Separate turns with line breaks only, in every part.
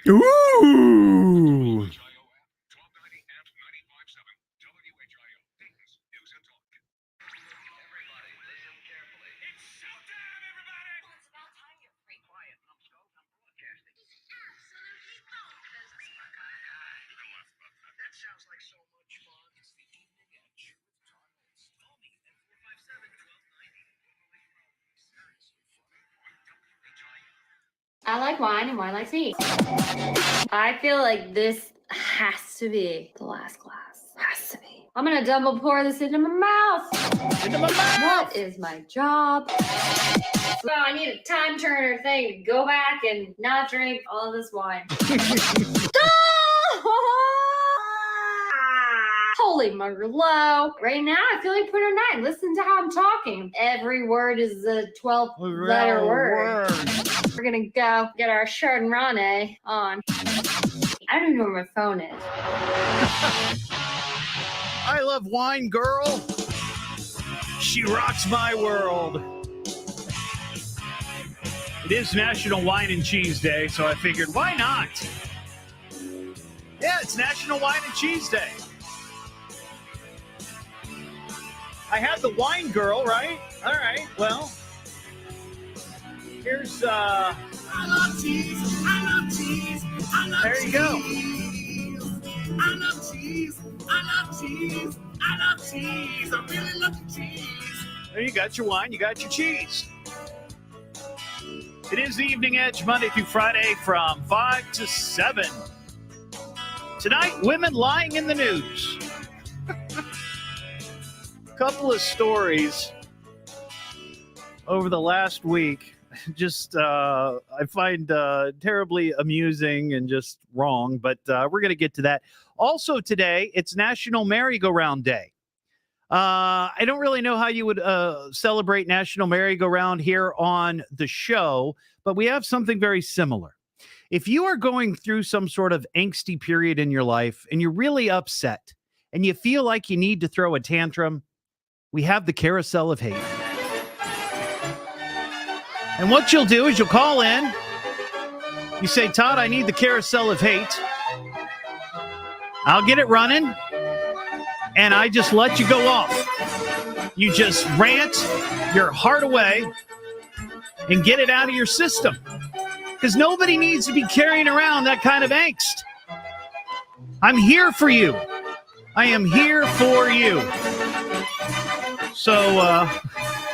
Ooh.
I like wine and wine likes me. I feel like this has to be the last glass. Has to be. I'm gonna double pour this into my mouth.
Into my mouth.
What is my job? Well, I need a time turner thing to go back and not drink all this wine. Holy Muggerlow. Right now, I feel like putting a 9. Listen to how I'm talking. Every word is the 12th letter word. We're gonna go get our Chardonnay on. I don't even know where my phone is.
I love wine, girl. She rocks my world. It is National Wine and Cheese Day, so I figured, why not? Yeah, it's National Wine and Cheese Day. I had the wine girl, right? All right, well, here's,
I love cheese, I love cheese, I love
there you go.
cheese. I love cheese, I love cheese, I love cheese, I really love the cheese.
There you got your wine, you got your cheese. It is the Evening Edge, Monday through Friday from 5 to 7. Tonight, women lying in the news. Couple of stories over the last week. Just, I find terribly amusing and just wrong, but we're going to get to that. Also today, it's National Merry-Go-Round Day. I don't really know how you would celebrate National Merry-Go-Round here on the show, but we have something very similar. If you are going through some sort of angsty period in your life and you're really upset and you feel like you need to throw a tantrum, we have the Carousel of Hate. And what you'll do is you'll call in. You say, Todd, I need the Carousel of Hate. I'll get it running. And I just let you go off. You just rant your heart away and get it out of your system. Because nobody needs to be carrying around that kind of angst. I'm here for you. I am here for you. So,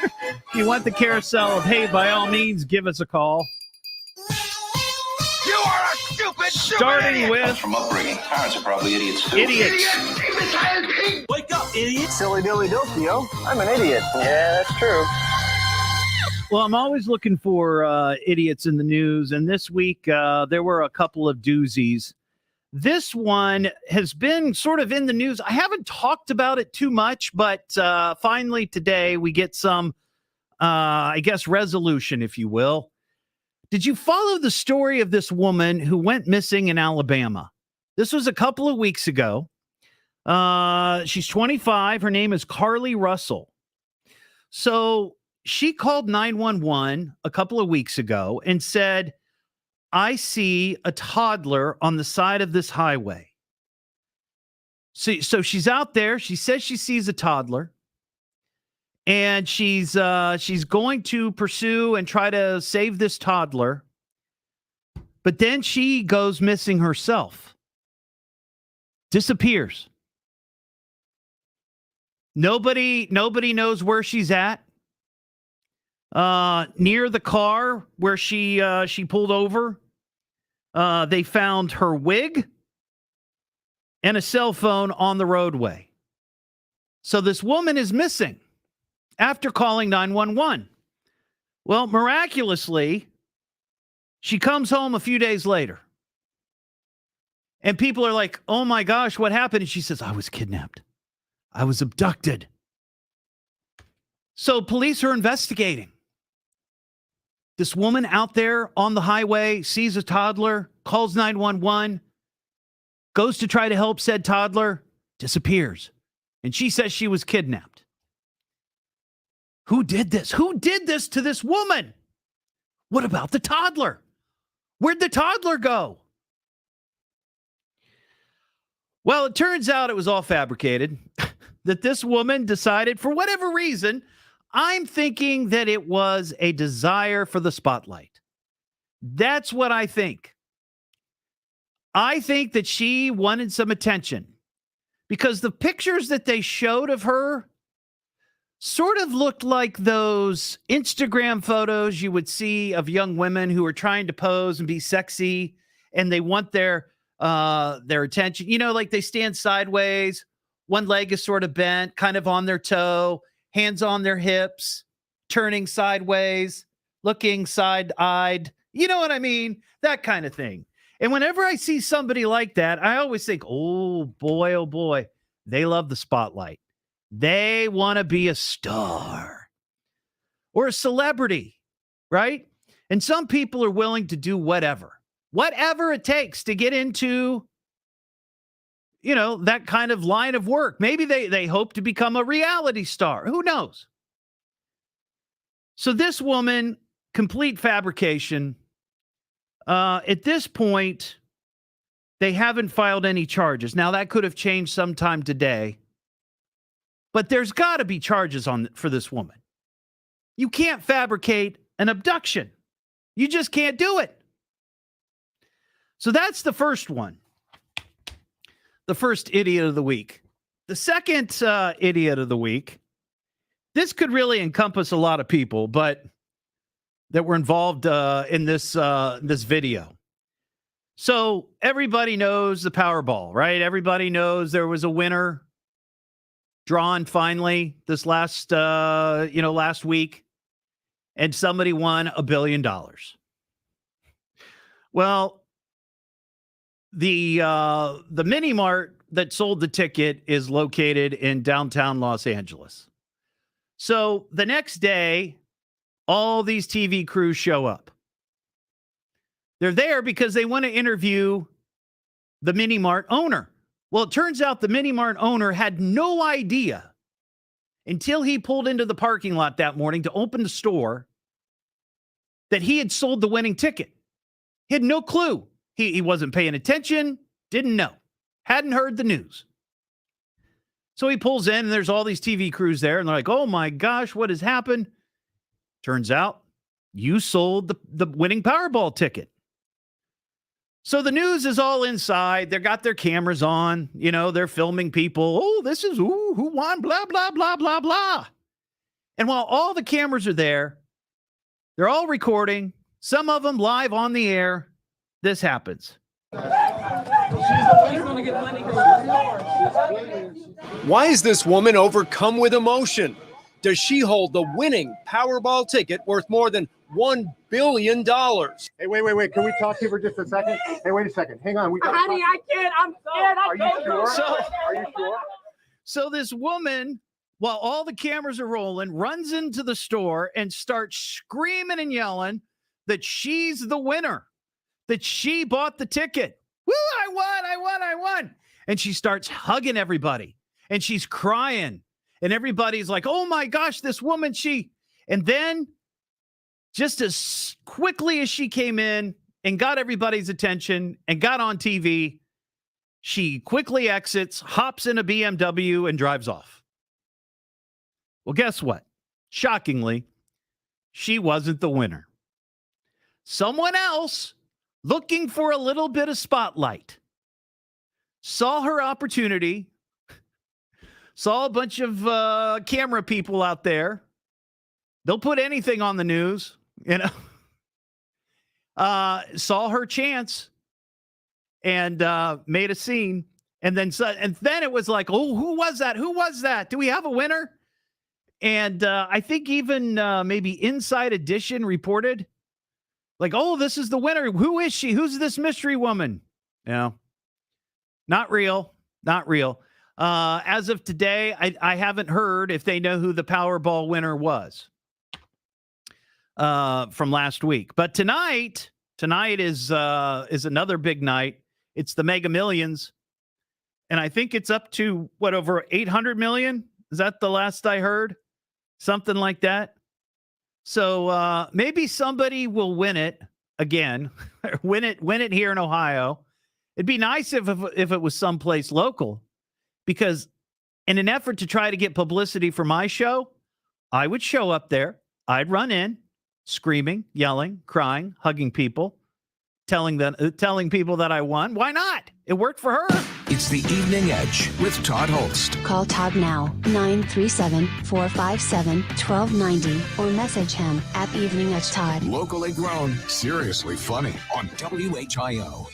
if you want the Carousel of Hate, by all means, give us a call.
You are a stupid
Starting
idiot.
with
From upbringing, parents are probably idiots too.
idiots.
Wake up, idiot.
Silly dilly dilly, yo. I'm an idiot. Yeah, that's true.
Well, I'm always looking for idiots in the news, and this week there were a couple of doozies. This one has been sort of in the news. I haven't talked about it too much, but finally today we get some, I guess, resolution, if you will. Did you follow the story of this woman who went missing in Alabama? This was a couple of weeks ago. She's 25. Her name is Carly Russell. So she called 911 a couple of weeks ago and said, I see a toddler on the side of this highway. So she's out there. She says she sees a toddler. And she's going to pursue and try to save this toddler. But then she goes missing herself. Disappears. Nobody knows where she's at. Near the car where she pulled over, they found her wig and a cell phone on the roadway. So this woman is missing after calling 911. Well, miraculously, she comes home a few days later. And people are like, oh my gosh, what happened? And she says, I was kidnapped. I was abducted. So police are investigating. This woman out there on the highway sees a toddler, calls 911, goes to try to help said toddler, disappears. And she says she was kidnapped. Who did this? Who did this to this woman? What about the toddler? Where'd the toddler go? Well, it turns out it was all fabricated, that this woman decided, for whatever reason, I'm thinking that it was a desire for the spotlight. That's what I think. I think that she wanted some attention because the pictures that they showed of her sort of looked like those Instagram photos you would see of young women who are trying to pose and be sexy, and they want their attention. You know, like they stand sideways, one leg is sort of bent, kind of on their toe, hands on their hips, turning sideways, looking side-eyed. You know what I mean? That kind of thing. And whenever I see somebody like that, I always think, oh boy, they love the spotlight. They want to be a star or a celebrity, right? And some people are willing to do whatever it takes to get into, you know, that kind of line of work. Maybe they hope to become a reality star. Who knows? So this woman, complete fabrication. At this point, they haven't filed any charges. Now, that could have changed sometime today. But there's got to be charges for this woman. You can't fabricate an abduction. You just can't do it. So that's the first one. The first idiot of the week. The second idiot of the week. This could really encompass a lot of people, but that were involved in this video. So everybody knows the Powerball, right? Everybody knows there was a winner drawn finally this last week, and somebody won $1 billion. Well, the mini mart that sold the ticket is located in downtown Los Angeles. So the next day, all these TV crews show up. They're there because they want to interview the mini mart owner. Well, it turns out the mini mart owner had no idea until he pulled into the parking lot that morning to open the store that he had sold the winning ticket. He had no clue. He wasn't paying attention, didn't know, hadn't heard the news. So he pulls in and there's all these TV crews there and they're like, oh my gosh, what has happened? Turns out you sold the winning Powerball ticket. So the news is all inside. They got their cameras on. You know, they're filming people. Oh, this is who won, blah, blah, blah, blah, blah. And while all the cameras are there, they're all recording, some of them live on the air. This happens.
Why is this woman overcome with emotion? Does she hold the winning Powerball ticket worth more than $1 billion?
Hey, wait. Can we talk to you for just a second? Hey, wait a second. Hang on.
Honey, I can't. I'm scared.
Are you sure? Are you sure?
So this woman, while all the cameras are rolling, runs into the store and starts screaming and yelling that she's the winner, that she bought the ticket. Woo, I won. And she starts hugging everybody and she's crying. And everybody's like, oh my gosh, this woman, and then just as quickly as she came in and got everybody's attention and got on TV, she quickly exits, hops in a BMW and drives off. Well, guess what? Shockingly, she wasn't the winner. Someone else looking for a little bit of spotlight saw her opportunity, saw a bunch of camera people out there. They'll put anything on the news, you know. Saw her chance and made a scene. And then it was like, oh, who was that? Who was that? Do we have a winner? And I think even maybe Inside Edition reported, like, oh, this is the winner. Who is she? Who's this mystery woman? You know, not real. As of today, I haven't heard if they know who the Powerball winner was from last week. But tonight is another big night. It's the Mega Millions, and I think it's up to over 800 million. Is that the last I heard? Something like that. So maybe somebody will win it again, win it here in Ohio, It'd be nice if it was someplace local, because in an effort to try to get publicity for my show, I would show up there. I'd run in, screaming, yelling, crying, hugging people, telling people that I won. Why not? It worked for her.
It's the Evening Edge with Todd Hollst.
Call Todd now, 937-457-1290, or message him at Evening Edge Todd.
Locally grown, seriously funny on WHIO.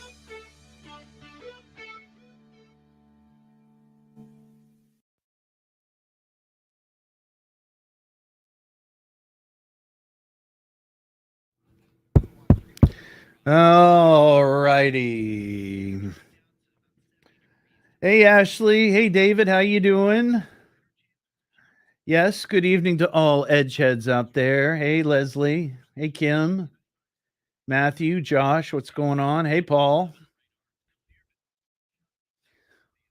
All righty. Hey, Ashley. Hey, David. How you doing? Yes, good evening to all edge heads out there. Hey, Leslie. Hey, Kim. Matthew, Josh, what's going on? Hey, Paul.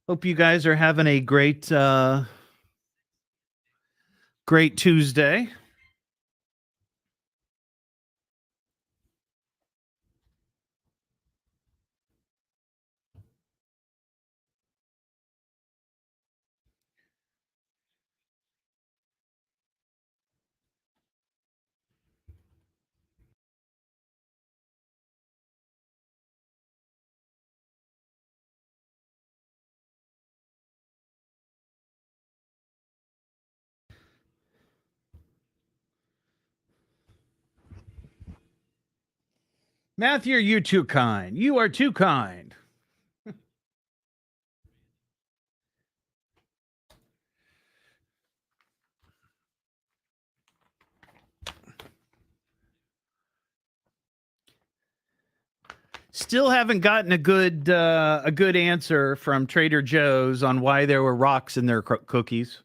Hope you guys are having a great Tuesday. Matthew, you're too kind. You are too kind. Still haven't gotten a good answer from Trader Joe's on why there were rocks in their cookies.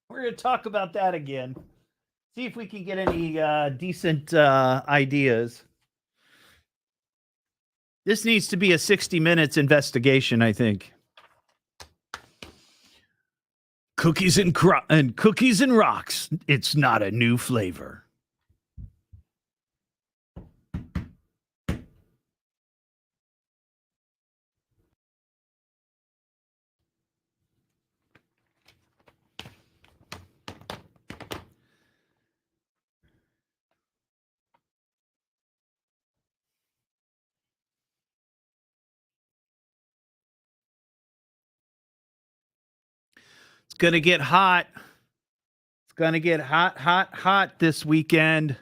We're going to talk about that again. See if we can get any decent ideas. This needs to be a 60 minutes investigation, I think. Cookies and rocks. It's not a new flavor. It's going to get hot. It's going to get hot this weekend.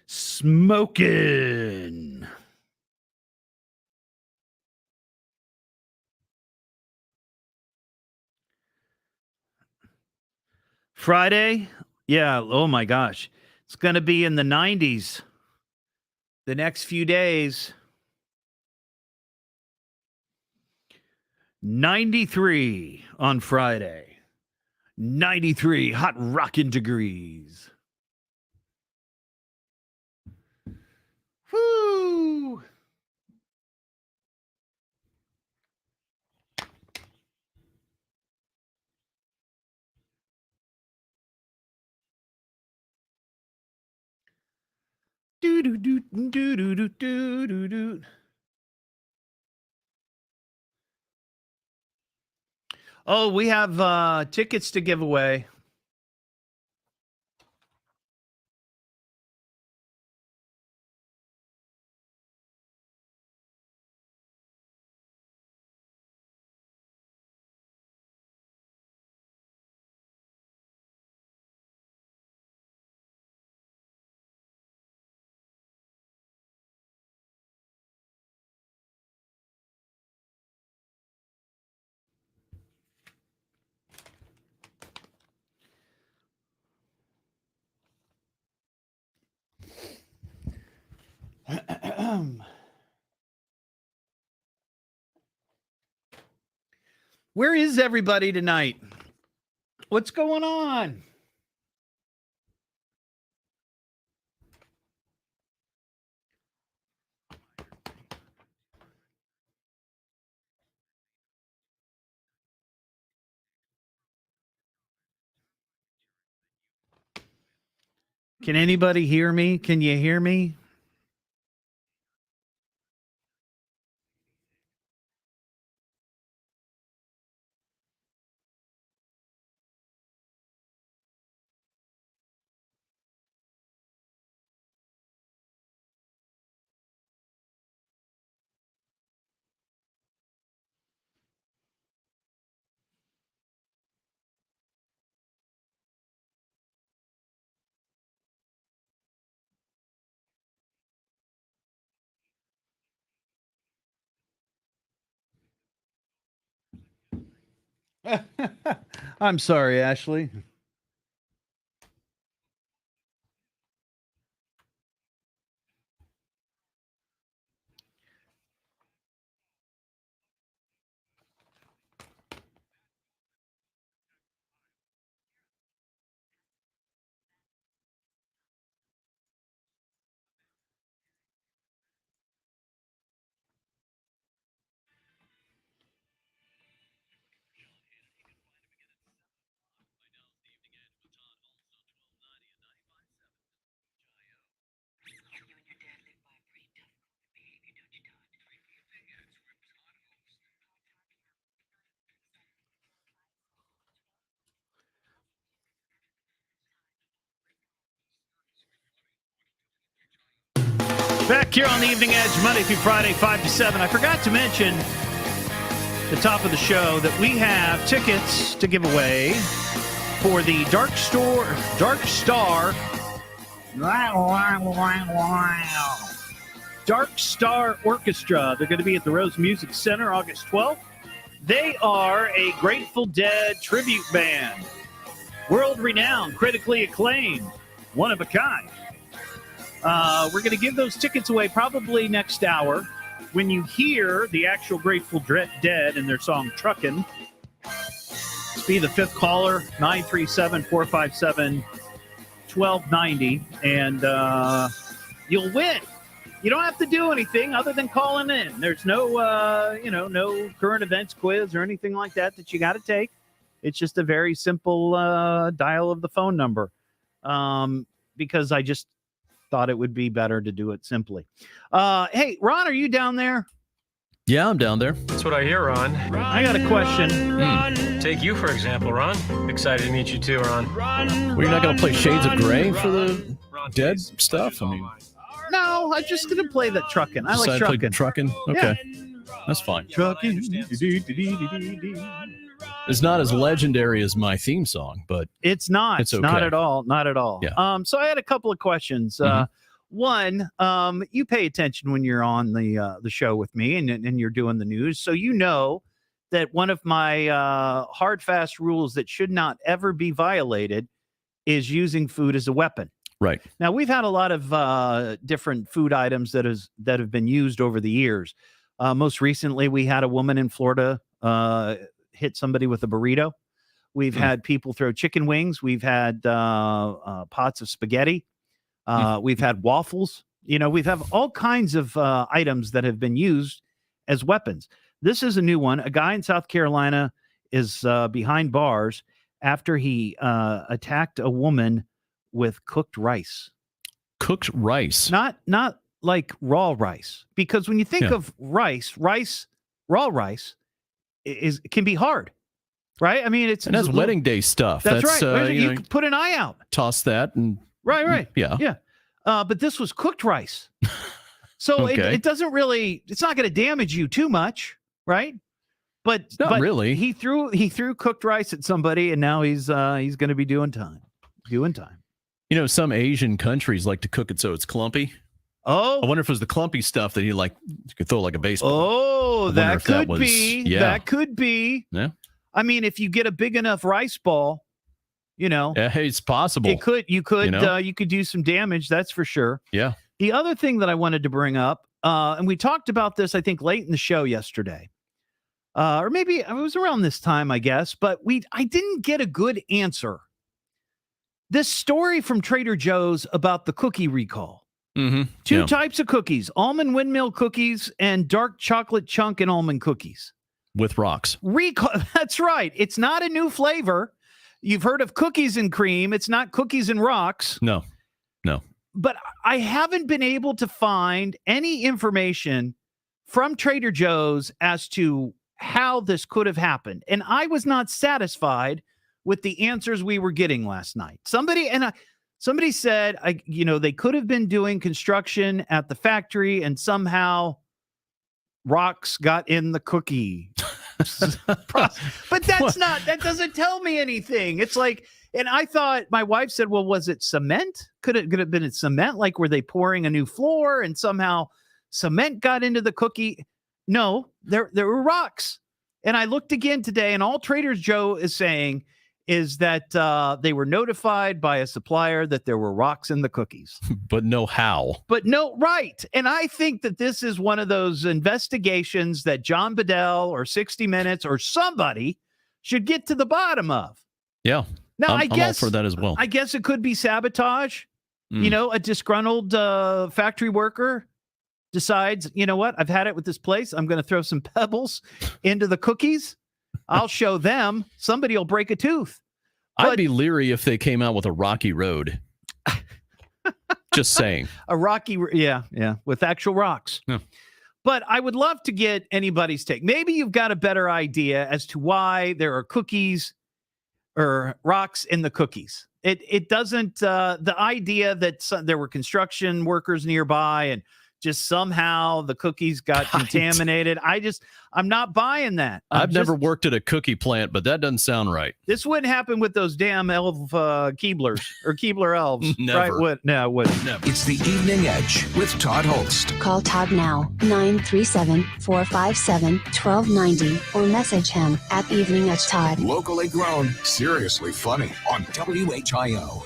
Smoking. Friday? Yeah. Oh my gosh. It's going to be in the 90s the next few days. 93 on Friday. 93 hot rockin' degrees. Woo! Do do do do do do do do do. Oh, we have tickets to give away. Where is everybody tonight? What's going on? Can anybody hear me? Can you hear me? I'm sorry, Ashley. Back here on the Evening Edge, Monday through Friday, 5 to 7. I forgot to mention at the top of the show that we have tickets to give away for the Dark Star Orchestra. They're going to be at the Rose Music Center August 12th. They are a Grateful Dead tribute band. World-renowned, critically acclaimed, one of a kind. We're going to give those tickets away probably next hour. When you hear the actual Grateful Dead and their song Truckin', be the fifth caller, 937-457-1290, and you'll win. You don't have to do anything other than calling in. There's no, no current events quiz or anything like that you got to take. It's just a very simple dial of the phone number because I just thought it would be better to do it simply. Hey, Ron, are you down there?
Yeah, I'm down there.
That's what I hear, Ron.
I got a question.
Take you, for example, Ron. Excited to meet you too, Ron.
Well, you're not going to play Shades of Grey for the Dead stuff? I mean,
no, I'm just going to play that Truckin'. I like Truckin'.
Truckin'? Okay. Yeah. That's fine.
Truckin'.
It's not as legendary as my theme song, but
it's not. It's okay. Not at all. Not at all.
Yeah.
So I had a couple of questions. One, you pay attention when you're on the show with me and you're doing the news, so you know that one of my hard, fast rules that should not ever be violated is using food as a weapon.
Right.
Now, we've had a lot of different food items that have been used over the years. Most recently, we had a woman in Florida hit somebody with a burrito. We've had people throw chicken wings. We've had pots of spaghetti. We've had waffles. We've have all kinds of items that have been used as weapons. This is a new one. A guy in South Carolina is behind bars after he attacked a woman with cooked rice.
Cooked rice?
Not like raw rice. Because when you think of rice, raw rice can be hard. Right? I mean, that's
wedding day stuff.
That's right. You can put an eye out.
Toss that and
Right.
Yeah.
But this was cooked rice. So it doesn't really, it's not going to damage you too much, right? But
not really.
He threw cooked rice at somebody, and now he's going to be doing time.
Some Asian countries like to cook it so it's clumpy.
Oh,
I wonder if it was the clumpy stuff that you could throw like a baseball.
Oh, that could be.
Yeah.
That could be.
Yeah.
I mean, if you get a big enough rice ball,
yeah, it's possible.
You could do some damage. That's for sure.
Yeah.
The other thing that I wanted to bring up, and we talked about this, I think, late in the show yesterday, or maybe it was around this time, I guess, but I didn't get a good answer. This story from Trader Joe's about the cookie recall.
Mm-hmm.
Two types of cookies: almond windmill cookies and dark chocolate chunk and almond cookies
with rocks.
Recall. That's right. It's not a new flavor. You've heard of cookies and cream. It's not cookies and rocks.
No. No.
But I haven't been able to find any information from Trader Joe's as to how this could have happened. And I was not satisfied with the answers we were getting last night. Somebody said, they could have been doing construction at the factory and somehow rocks got in the cookie. But that doesn't tell me anything. It's like, and I thought, my wife said, well, was it cement? Could it have been cement? Like, were they pouring a new floor and somehow cement got into the cookie? No, there were rocks. And I looked again today, and all Trader Joe is saying is that they were notified by a supplier that there were rocks in the cookies.
But no how.
But no, right. And I think that this is one of those investigations that John Bedell or 60 Minutes or somebody should get to the bottom of.
Yeah.
Now,
I'm all for that as well.
I guess it could be sabotage. A disgruntled factory worker decides, you know what, I've had it with this place. I'm going to throw some pebbles into the cookies. I'll show them. Somebody will break a tooth.
I'd be leery if they came out with a rocky road. Just saying.
A rocky, yeah, with actual rocks.
Yeah.
But I would love to get anybody's take. Maybe you've got a better idea as to why there are cookies or rocks in the cookies. It doesn't, the idea that there were construction workers nearby and just somehow the cookies got contaminated. I'm not buying that.
I've never worked at a cookie plant, but that doesn't sound right.
This wouldn't happen with those damn elf Keeblers or Keebler elves.
Never.
Right? No, it wouldn't.
Never.
It's the Evening Edge with Todd Hollst.
Call Todd now, 937-457-1290, or message him at Evening Edge Todd.
Locally grown, seriously funny on WHIO.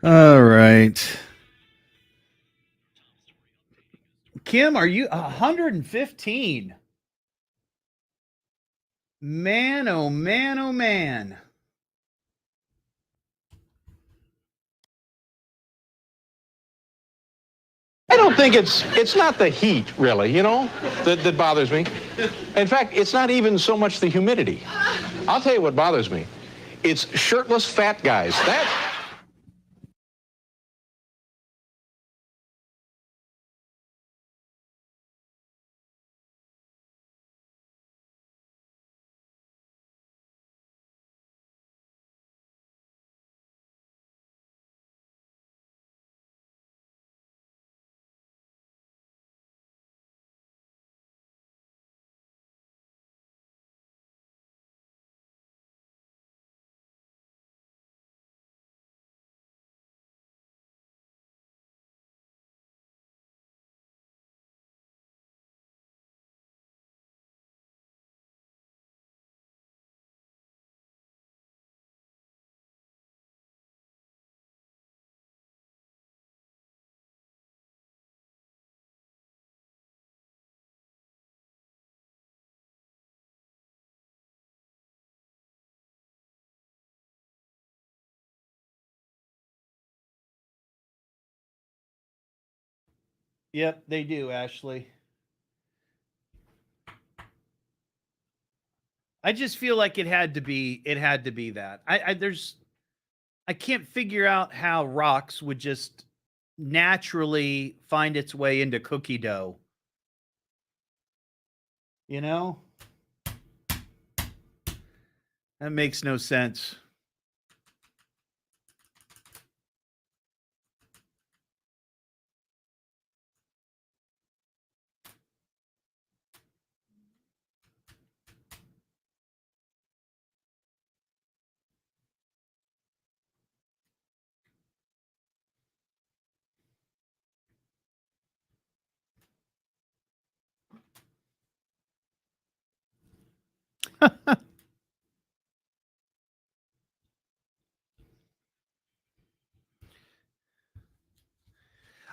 All right. Kim, are you 115? Man, oh man, oh man.
I don't think it's not the heat, really, that bothers me. In fact, it's not even so much the humidity. I'll tell you what bothers me. It's shirtless fat guys.
Yep, they do, Ashley. I just feel like it had to be that. I can't figure out how rocks would just naturally find its way into cookie dough. That makes no sense.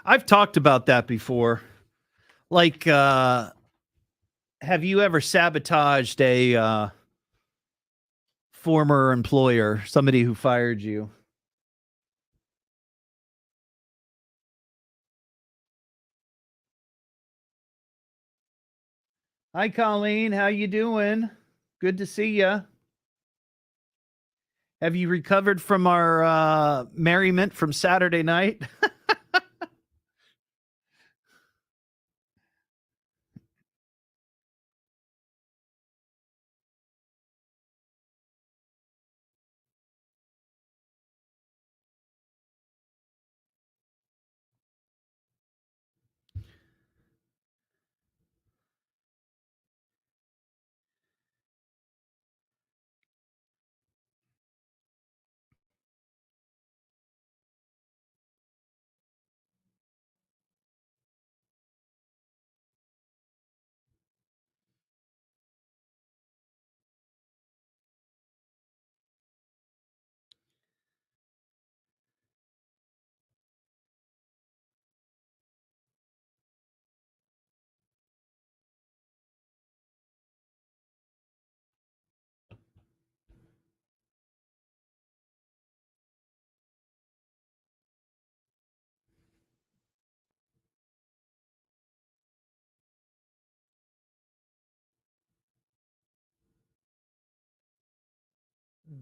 I've talked about that before. Like, have you ever sabotaged a former employer, somebody who fired you? Hi, Colleen. How you doing? Good to see you. Have you recovered from our merriment from Saturday night?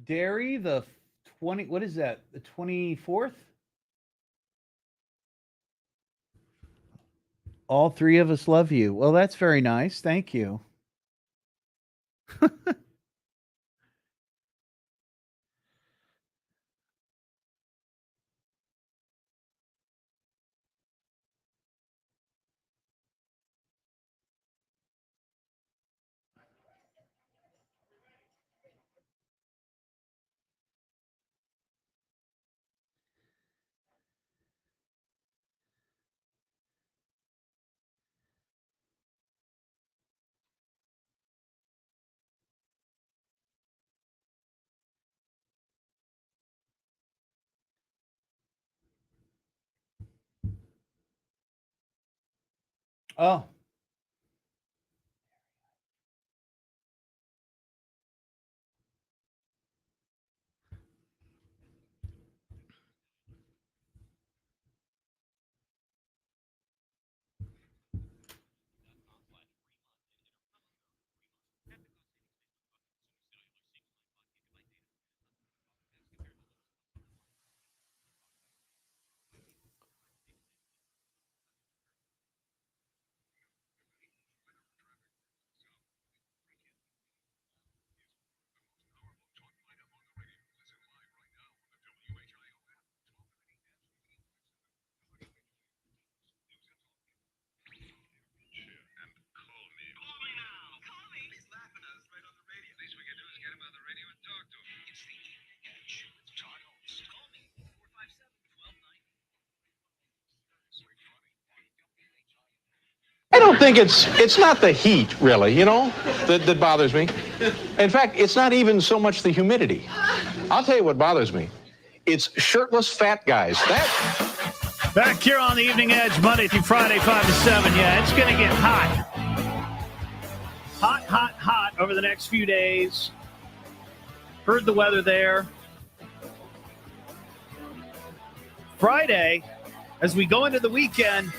Derry, the 20, what is that? The 24th? All three of us love you. Well, that's very nice. Thank you. Oh.
I don't think it's not the heat, really, that bothers me. In fact, it's not even so much the humidity. I'll tell you what bothers me. It's shirtless fat guys.
Back here on the Evening Edge, Monday through Friday, 5 to 7. Yeah, it's going to get hot. Hot, hot, hot over the next few days. Heard the weather there. Friday, as we go into the weekend,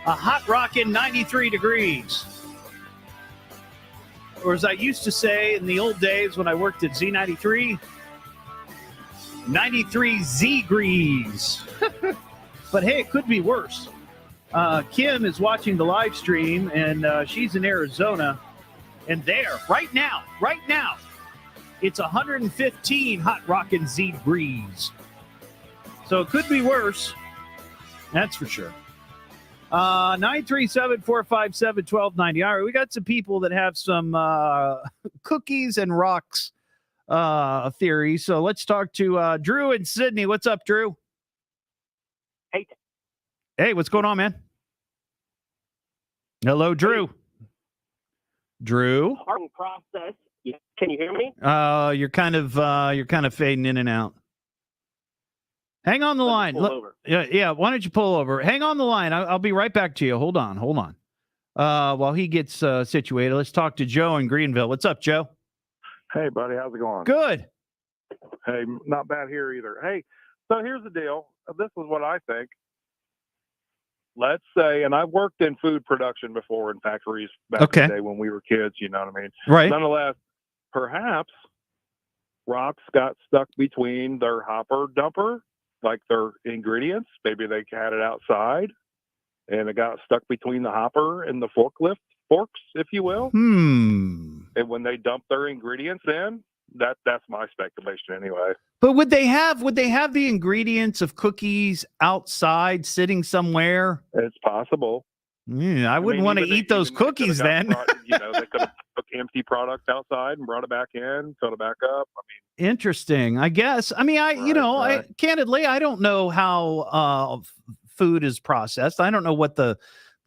a hot rockin' 93 degrees. Or as I used to say in the old days when I worked at Z93, 93 Z-grees. But hey, it could be worse. Kim is watching the live stream, and she's in Arizona. And there, right now, It's 115 hot rockin' Z degrees. So it could be worse. That's for sure. 937-457-1290. All right, we got some people that have some cookies and rocks theory. So let's talk to Drew in Sydney. What's up, Drew? Hey, what's going on, man? Hello, Drew. Drew?
Hardening process. Can you hear me?
You're kind of fading in and out. Hang on the line. Yeah. Why don't you pull over? Hang on the line. I'll be right back to you. Hold on. While he gets situated, let's talk to Joe in Greenville. What's up, Joe?
Hey, buddy. How's it going?
Good.
Hey, not bad here either. Hey, so here's the deal. This is what I think. Let's say, and I've worked in food production before in factories back in the day when we were kids, you know what I mean?
Right.
Nonetheless, perhaps rocks got stuck between their hopper dumper, like their ingredients. Maybe they had it outside and it got stuck between the hopper and the forklift forks, if you will. And when they dump their ingredients in, that's my speculation anyway.
But would they have the ingredients of cookies outside sitting somewhere?
It's possible.
I wouldn't want to eat those cookies then.
They could have took empty product outside and brought it back in, filled it back up.
Interesting, I guess. Candidly, I don't know how food is processed. I don't know what the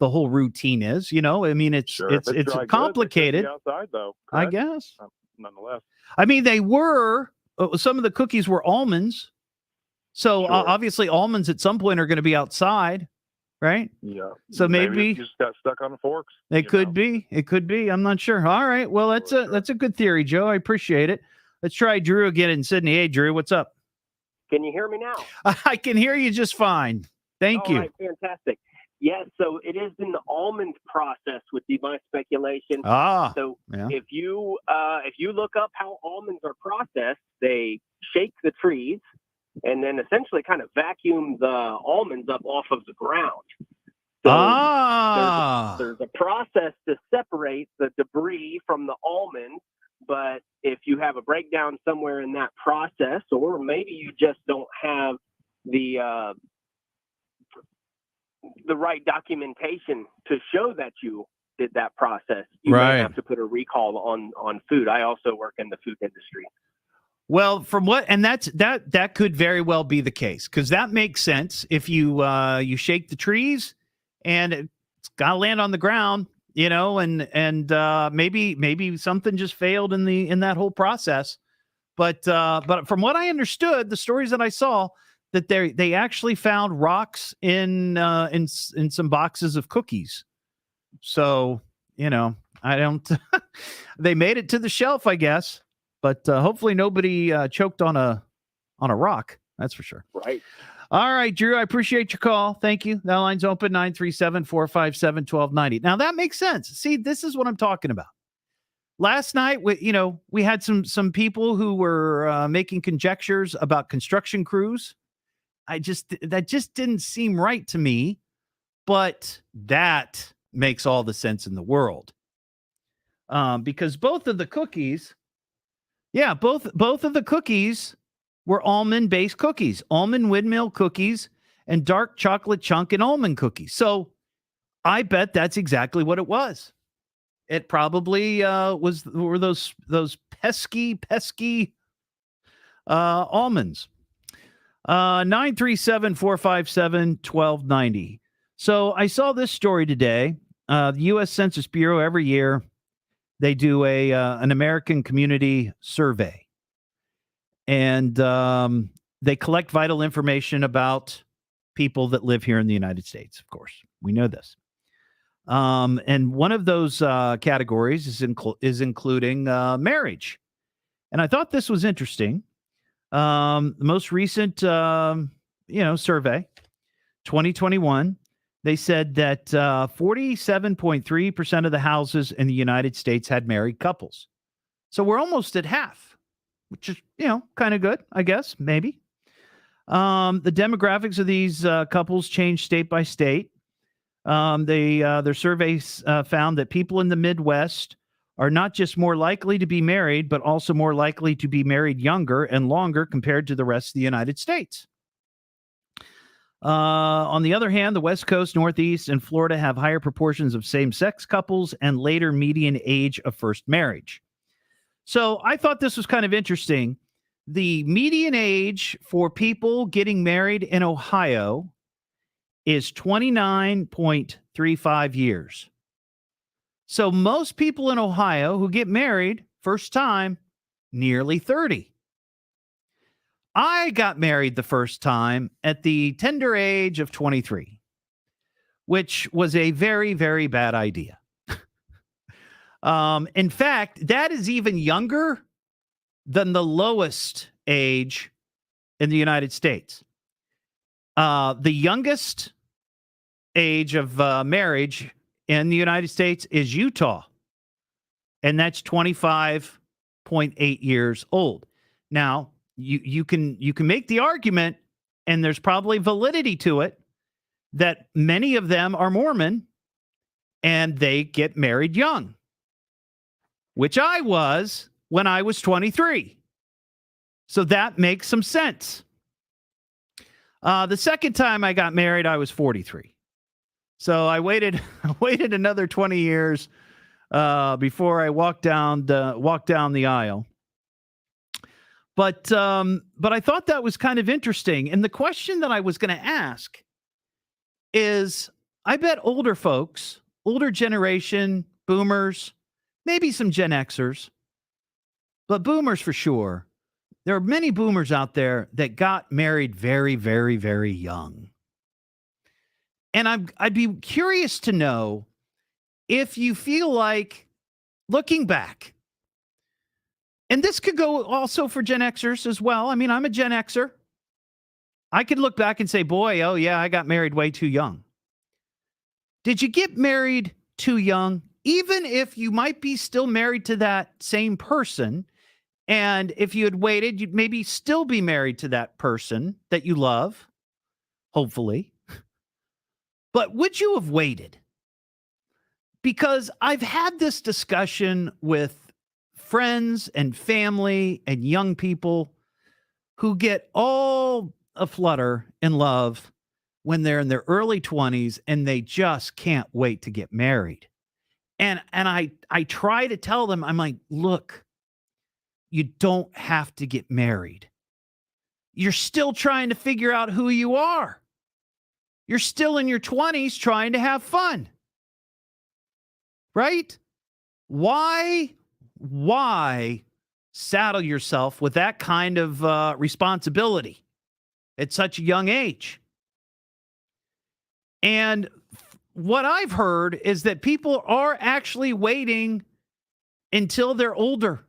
whole routine is. It's complicated.
Outside, though,
I guess.
Nonetheless.
They were some of the cookies were almonds, so obviously almonds at some point are going to be outside, right?
Yeah.
So maybe
it just got stuck on the forks.
It could be. I'm not sure. All right. Well, that's a good theory, Joe. I appreciate it. Let's try Drew again in Sydney. Hey, Drew, what's up?
Can you hear me now?
I can hear you just fine. Thank you.
All right, fantastic. Yes, so it is in the almond process would be my speculation. If you look up how almonds are processed, they shake the trees and then essentially kind of vacuum the almonds up off of the ground. So there's a process to separate the debris from the almond, but if you have a breakdown somewhere in that process, or maybe you just don't have the right documentation to show that you did that process, you might have to put a recall on food. I also work in the food industry.
Well, that could very well be the case, because that makes sense. If you shake the trees and it's got to land on the ground, and maybe something just failed in that whole process. But from what I understood, the stories that I saw, that they actually found rocks in some boxes of cookies. So, I don't. They made it to the shelf, I guess, but hopefully nobody choked on a rock. That's for sure.
Right.
All right, Drew, I appreciate your call. Thank you. That line's open, 937-457-1290. Now that makes sense. See, this is what I'm talking about. Last night, we had some people who were making conjectures about construction crews. That just didn't seem right to me, but that makes all the sense in the world. Because both of the cookies, both of the cookies were almond-based cookies, almond windmill cookies, and dark chocolate chunk and almond cookies. So I bet that's exactly what it was. It probably were those pesky almonds. 937-457-1290. So I saw this story today. The U.S. Census Bureau, every year, they do an American community survey. And they collect vital information about people that live here in the United States, of course. We know this. And one of those categories is including marriage. And I thought this was interesting. The most recent, survey, 2021, they said that 47.3% of the houses in the United States had married couples. So we're almost at half, which is, kind of good, I guess, maybe. The demographics of these couples change state by state. Their surveys found that people in the Midwest are not just more likely to be married, but also more likely to be married younger and longer compared to the rest of the United States. On the other hand, the West Coast, Northeast, and Florida have higher proportions of same-sex couples and later median age of first marriage. So I thought this was kind of interesting. The median age for people getting married in Ohio is 29.35 years. So most people in Ohio who get married first time, nearly 30. I got married the first time at the tender age of 23, which was a very, very bad idea. In fact, that is even younger than the lowest age in the United States. The youngest age of marriage in the United States is Utah, and that's 25.8 years old. Now, you can make the argument, and there's probably validity to it, that many of them are Mormon, and they get married young, which I was when I was 23. So that makes some sense. The second time I got married, I was 43. So I waited another 20 years before I walked down the aisle. But I thought that was kind of interesting. And the question that I was going to ask is, I bet older folks, older generation, boomers, maybe some Gen Xers, but boomers for sure. There are many boomers out there that got married very, very, very young. And I'd be curious to know if you feel like, looking back, and this could go also for Gen Xers as well. I mean, I'm a Gen Xer. I could look back and say, boy, oh yeah, I got married way too young. Did you get married too young? Even if you might be still married to that same person, and if you had waited, you'd maybe still be married to that person that you love, hopefully. But would you have waited? Because I've had this discussion with friends and family and young people who get all aflutter in love when they're in their early 20s and they just can't wait to get married. And I try to tell them, I'm like, look, you don't have to get married. You're still trying to figure out who you are. You're still in your 20s trying to have fun. Right? Why saddle yourself with that kind of responsibility at such a young age? And what I've heard is that people are actually waiting until they're older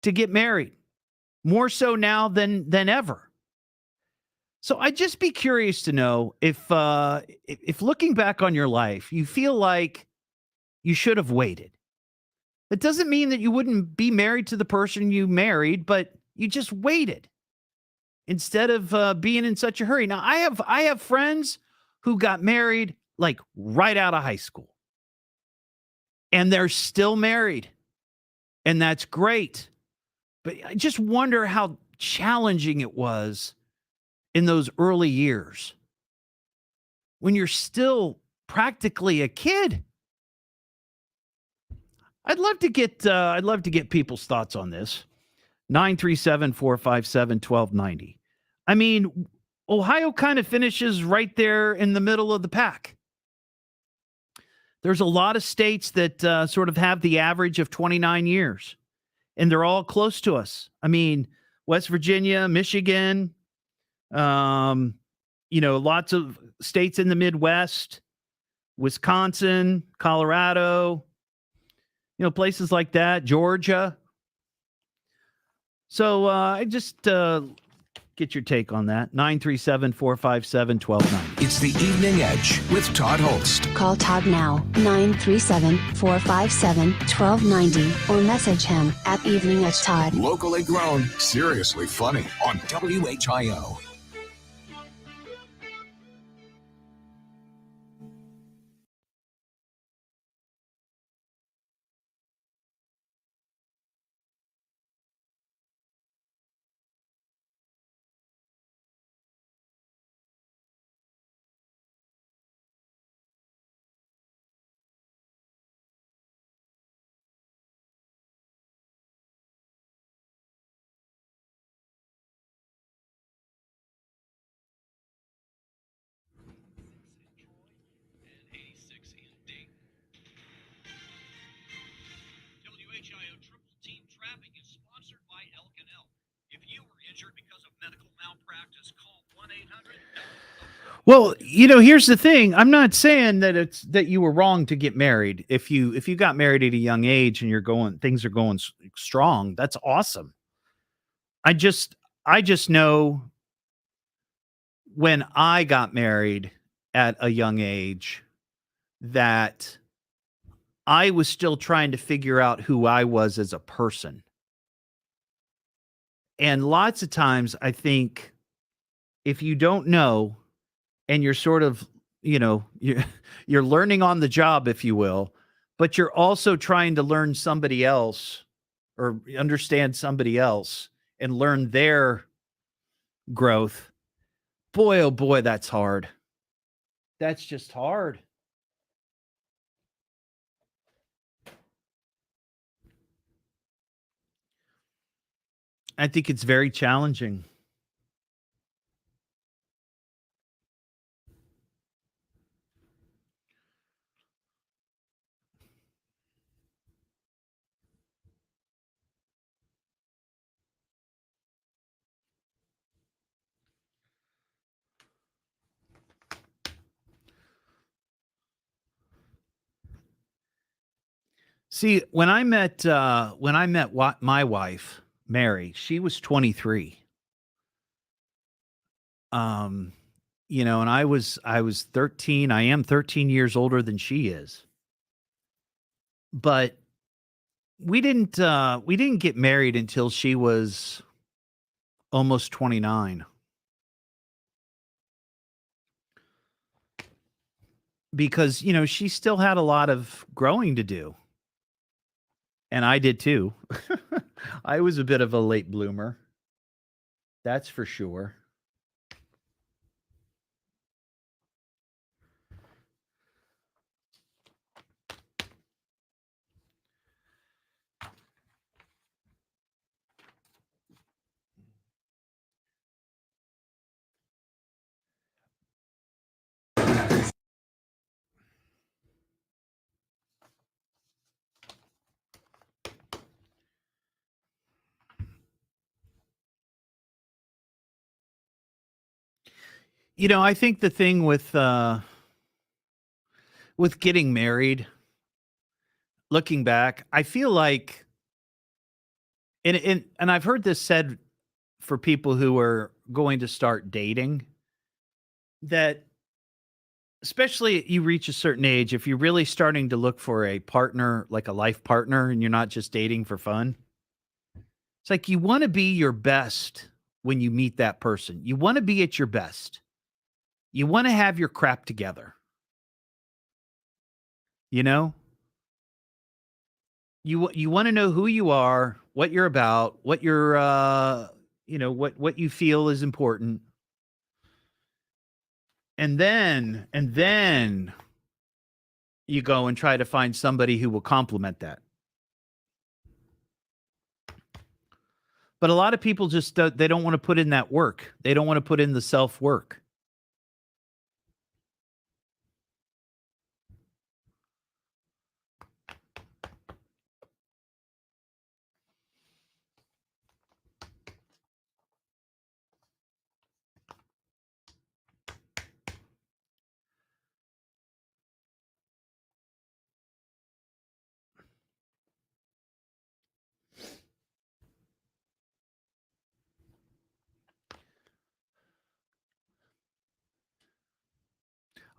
to get married, more so now than ever. So I'd just be curious to know if looking back on your life, you feel like you should have waited. It doesn't mean that you wouldn't be married to the person you married, but you just waited instead of being in such a hurry. Now, I have friends who got married like right out of high school, and they're still married, and that's great. But I just wonder how challenging it was in those early years when you're still practically a kid. I'd love to get people's thoughts on this. 937-457-1290. I mean, Ohio kind of finishes right there in the middle of the pack. There's a lot of states that sort of have the average of 29 years, and they're all close to us. I mean, West Virginia, Michigan, lots of states in the Midwest, Wisconsin, Colorado, places like that, Georgia. So I just get your take on that. 937-457-1290.
It's the Evening Edge with Todd Hollst.
Call Todd now, 937-457-1290, or message him at Evening Edge Todd.
Locally grown, seriously funny on WHIO.
Well, here's the thing. I'm not saying that you were wrong to get married. If you got married at a young age and things are going strong, that's awesome. I just know when I got married at a young age that I was still trying to figure out who I was as a person. And lots of times I think if you don't know and you're sort of, you're learning on the job, if you will, but you're also trying to learn somebody else or understand somebody else and learn their growth. Boy, oh boy, that's hard. That's just hard. I think it's very challenging. See, when I met my wife, Mary, she was 23. And I was 13. I am 13 years older than she is. But we didn't get married until she was almost 29. Because, she still had a lot of growing to do. And I did too. I was a bit of a late bloomer. That's for sure. I think the thing with getting married, looking back, I feel like, and I've heard this said for people who are going to start dating, that especially you reach a certain age, if you're really starting to look for a partner, like a life partner, and you're not just dating for fun, it's like you want to be your best when you meet that person. You want to be at your best. You want to have your crap together. You want to know who you are, what you're about, what you're what you feel is important. And then you go and try to find somebody who will complement that. But a lot of people just they don't want to put in that work. They don't want to put in the self-work.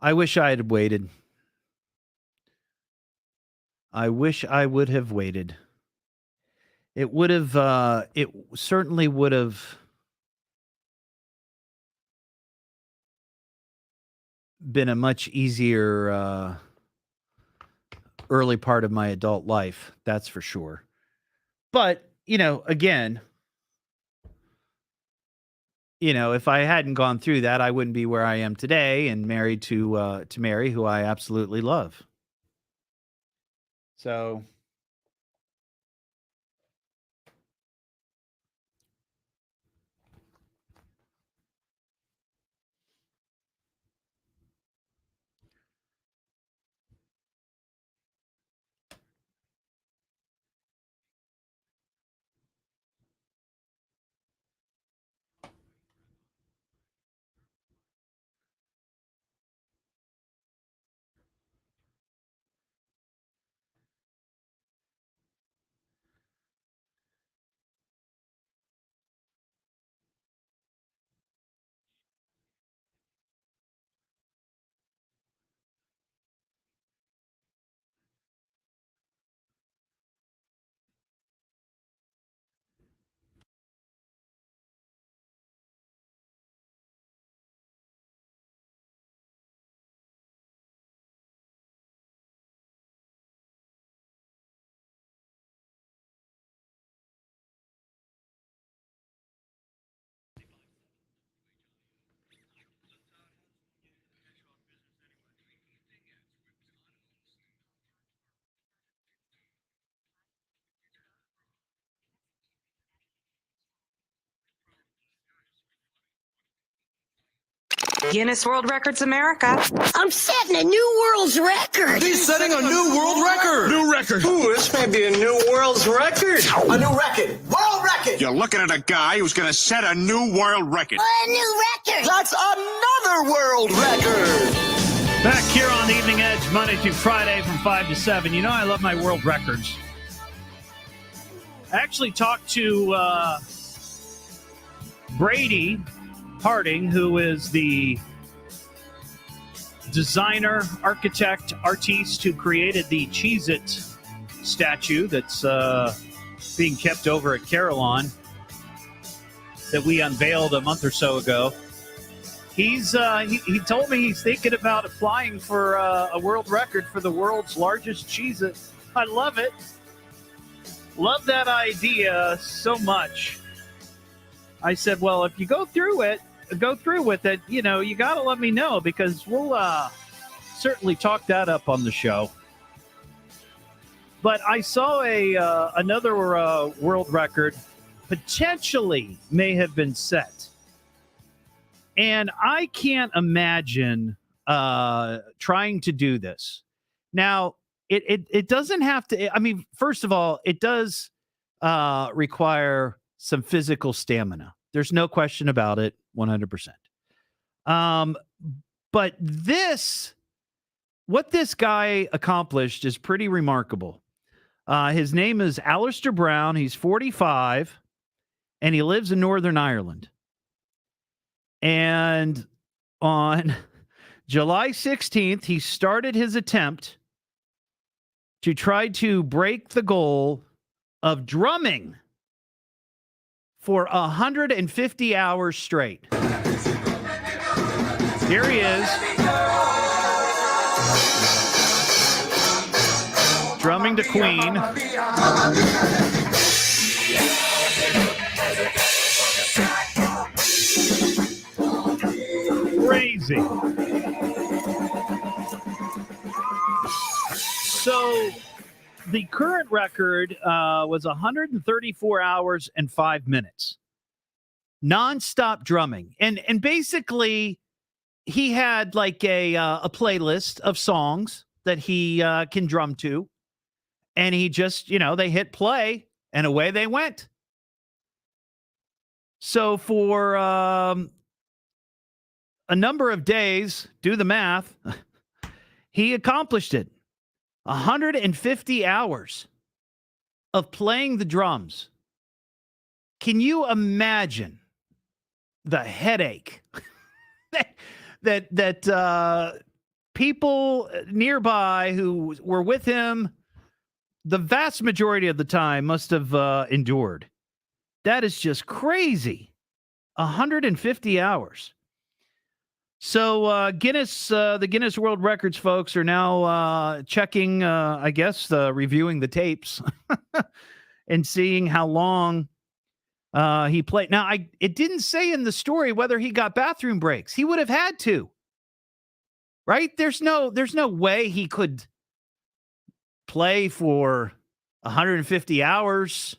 I wish I had waited. I wish I would have waited. It would have, it certainly would have been a much easier early part of my adult life. That's for sure. But, again, if I hadn't gone through that, I wouldn't be where I am today and married to Mary, who I absolutely love. So
Guinness World Records America.
I'm setting a new world's record.
He's setting a new world record.
New record.
Ooh, this may be a new world's record.
A new record. World record.
You're looking at a guy who's going to set a new world record.
A new record. That's another world record.
Back here on the Evening Edge, Monday through Friday from 5 to 7. You know I love my world records. I actually talked to Brady Harding, who is the designer, architect, artiste who created the Cheez-It statue that's being kept over at Carillon that we unveiled a month or so ago. He told me he's thinking about applying for a world record for the world's largest Cheez-It. I love it. Love that idea so much. I said, well, if you go through with it, you know, you got to let me know because we'll certainly talk that up on the show. But I saw another world record potentially may have been set. And I can't imagine trying to do this. Now, it doesn't have to. I mean, first of all, it does require some physical stamina. There's no question about it, 100%. But what this guy accomplished is pretty remarkable. His name is Alistair Brown. He's 45, and he lives in Northern Ireland. And on July 16th, he started his attempt to try to break the goal of drumming for 150 hours straight. Here he is. Drumming to Queen. Crazy. So the current record was 134 hours and 5 minutes. Non-stop drumming. And basically, he had like a playlist of songs that he can drum to. And he just, they hit play and away they went. So for a number of days, do the math, he accomplished it. 150 hours of playing the drums. Can you imagine the headache that people nearby who were with him the vast majority of the time must have endured? That is just crazy. 150 hours. So the Guinness World Records folks are now checking, reviewing the tapes and seeing how long he played. Now, it didn't say in the story whether he got bathroom breaks. He would have had to, right? There's no way he could play for 150 hours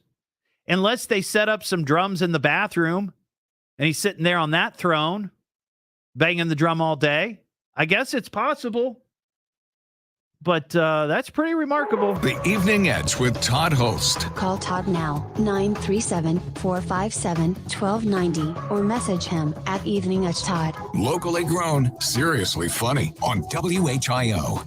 unless they set up some drums in the bathroom and he's sitting there on that throne banging the drum all day. I guess it's possible, but that's pretty remarkable.
The Evening Edge with Todd Hollst.
Call Todd now, 937-457-1290, or message him at Evening Edge Todd.
Locally grown, seriously funny on WHIO.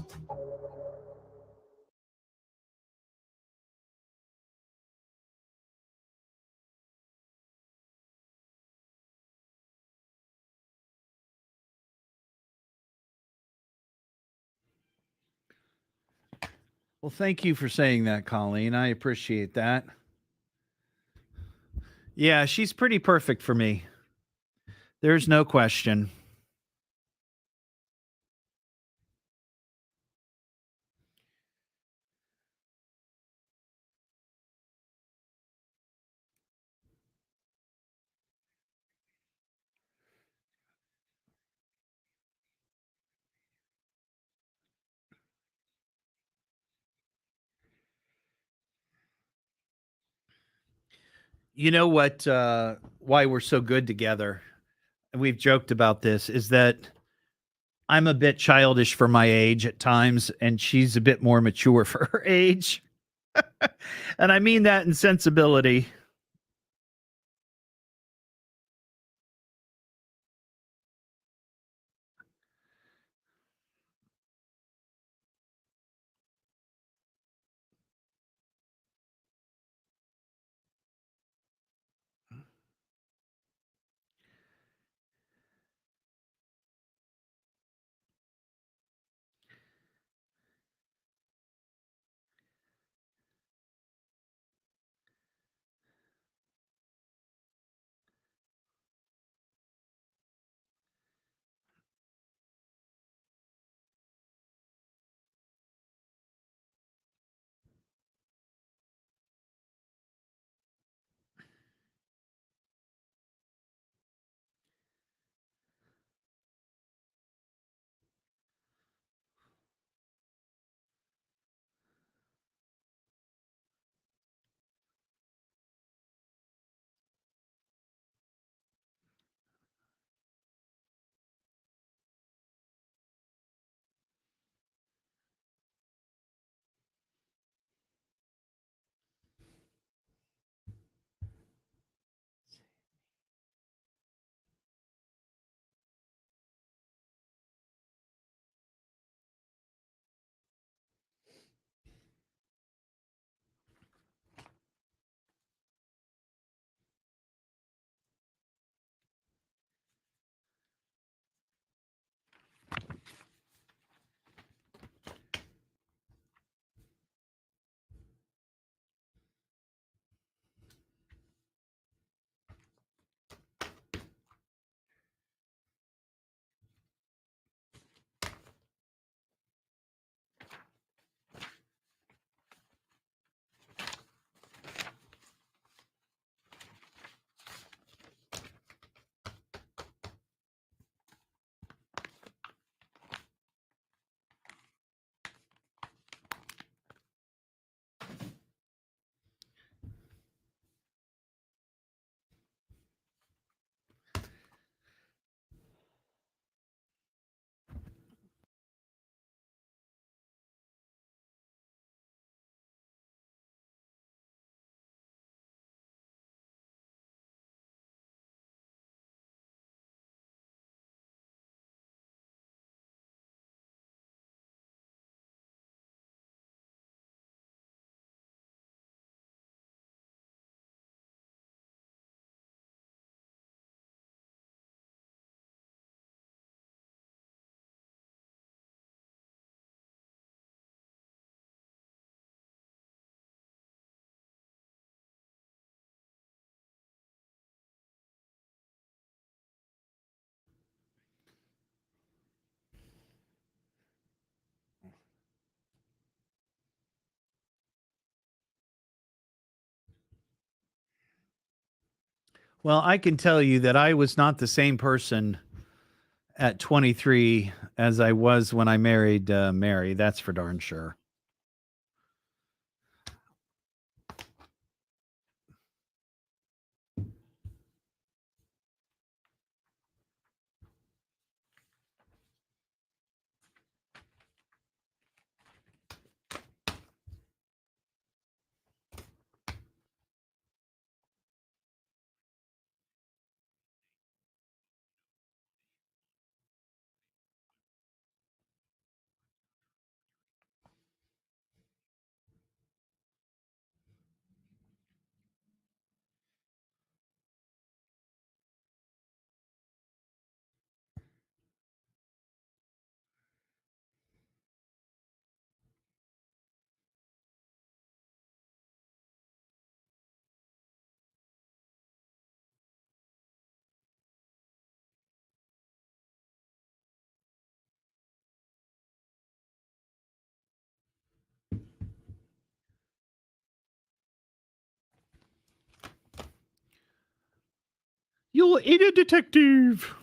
Well, thank you for saying that, Colleen. I appreciate that. Yeah, she's pretty perfect for me. There's no question. You know what? Why we're so good together we've joked about this, is that I'm a bit childish for my age at times, and she's a bit more mature for her age. And I mean that in sensibility. Well, I can tell you that I was not the same person at 23 as I was when I married Mary. That's for darn sure. You'll eat a detective.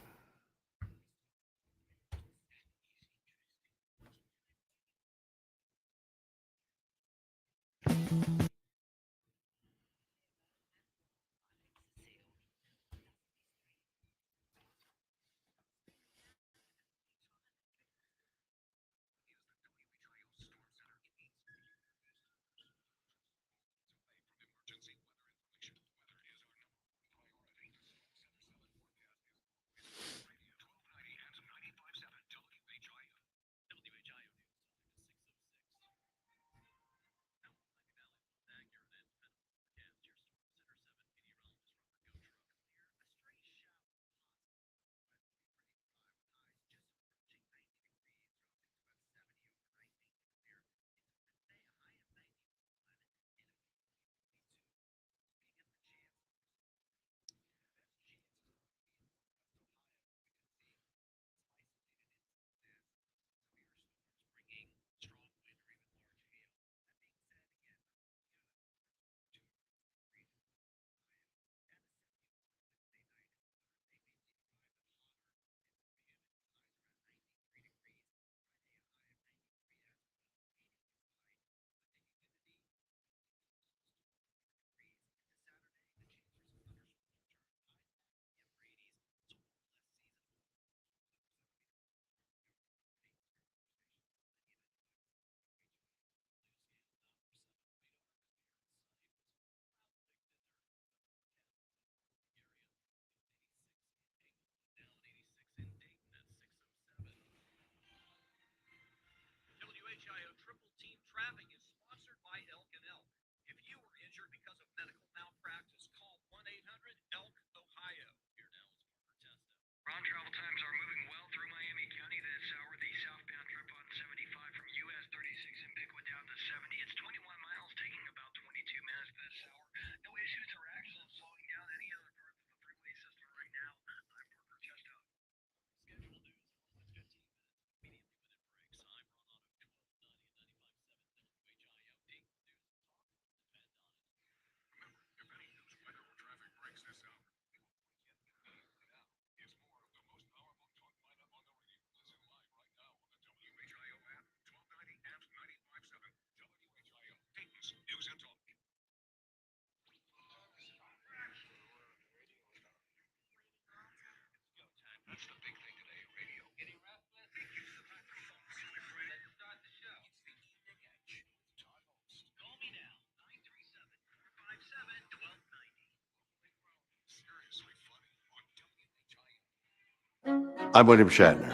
I'm William Shatner.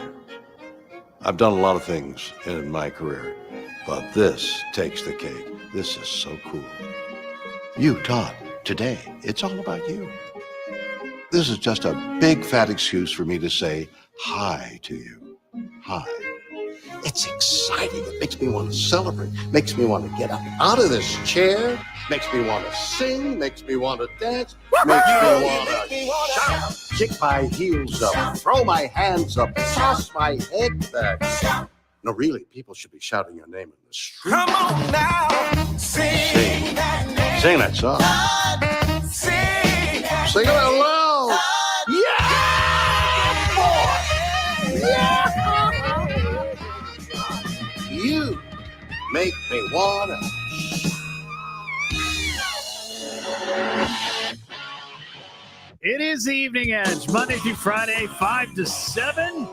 I've done a lot of things in my career, but this takes the cake. This is so cool. You, Todd, today, it's all about you. This is just a big fat excuse for me to say hi to you. Hi. It's exciting. It makes me want to celebrate. Makes me want to get up out of this chair. Makes me want to sing. Makes me want to dance. Makes me want to shout. Kick my heels up. Throw my hands up. Toss my head back. No, really, people should be shouting your name in the street.
Come on now, sing that
Sing that song. Sing it out loud. Yeah, boy. Yeah. You make me wanna.
It is the Evening Edge, Monday through Friday, 5 to 7.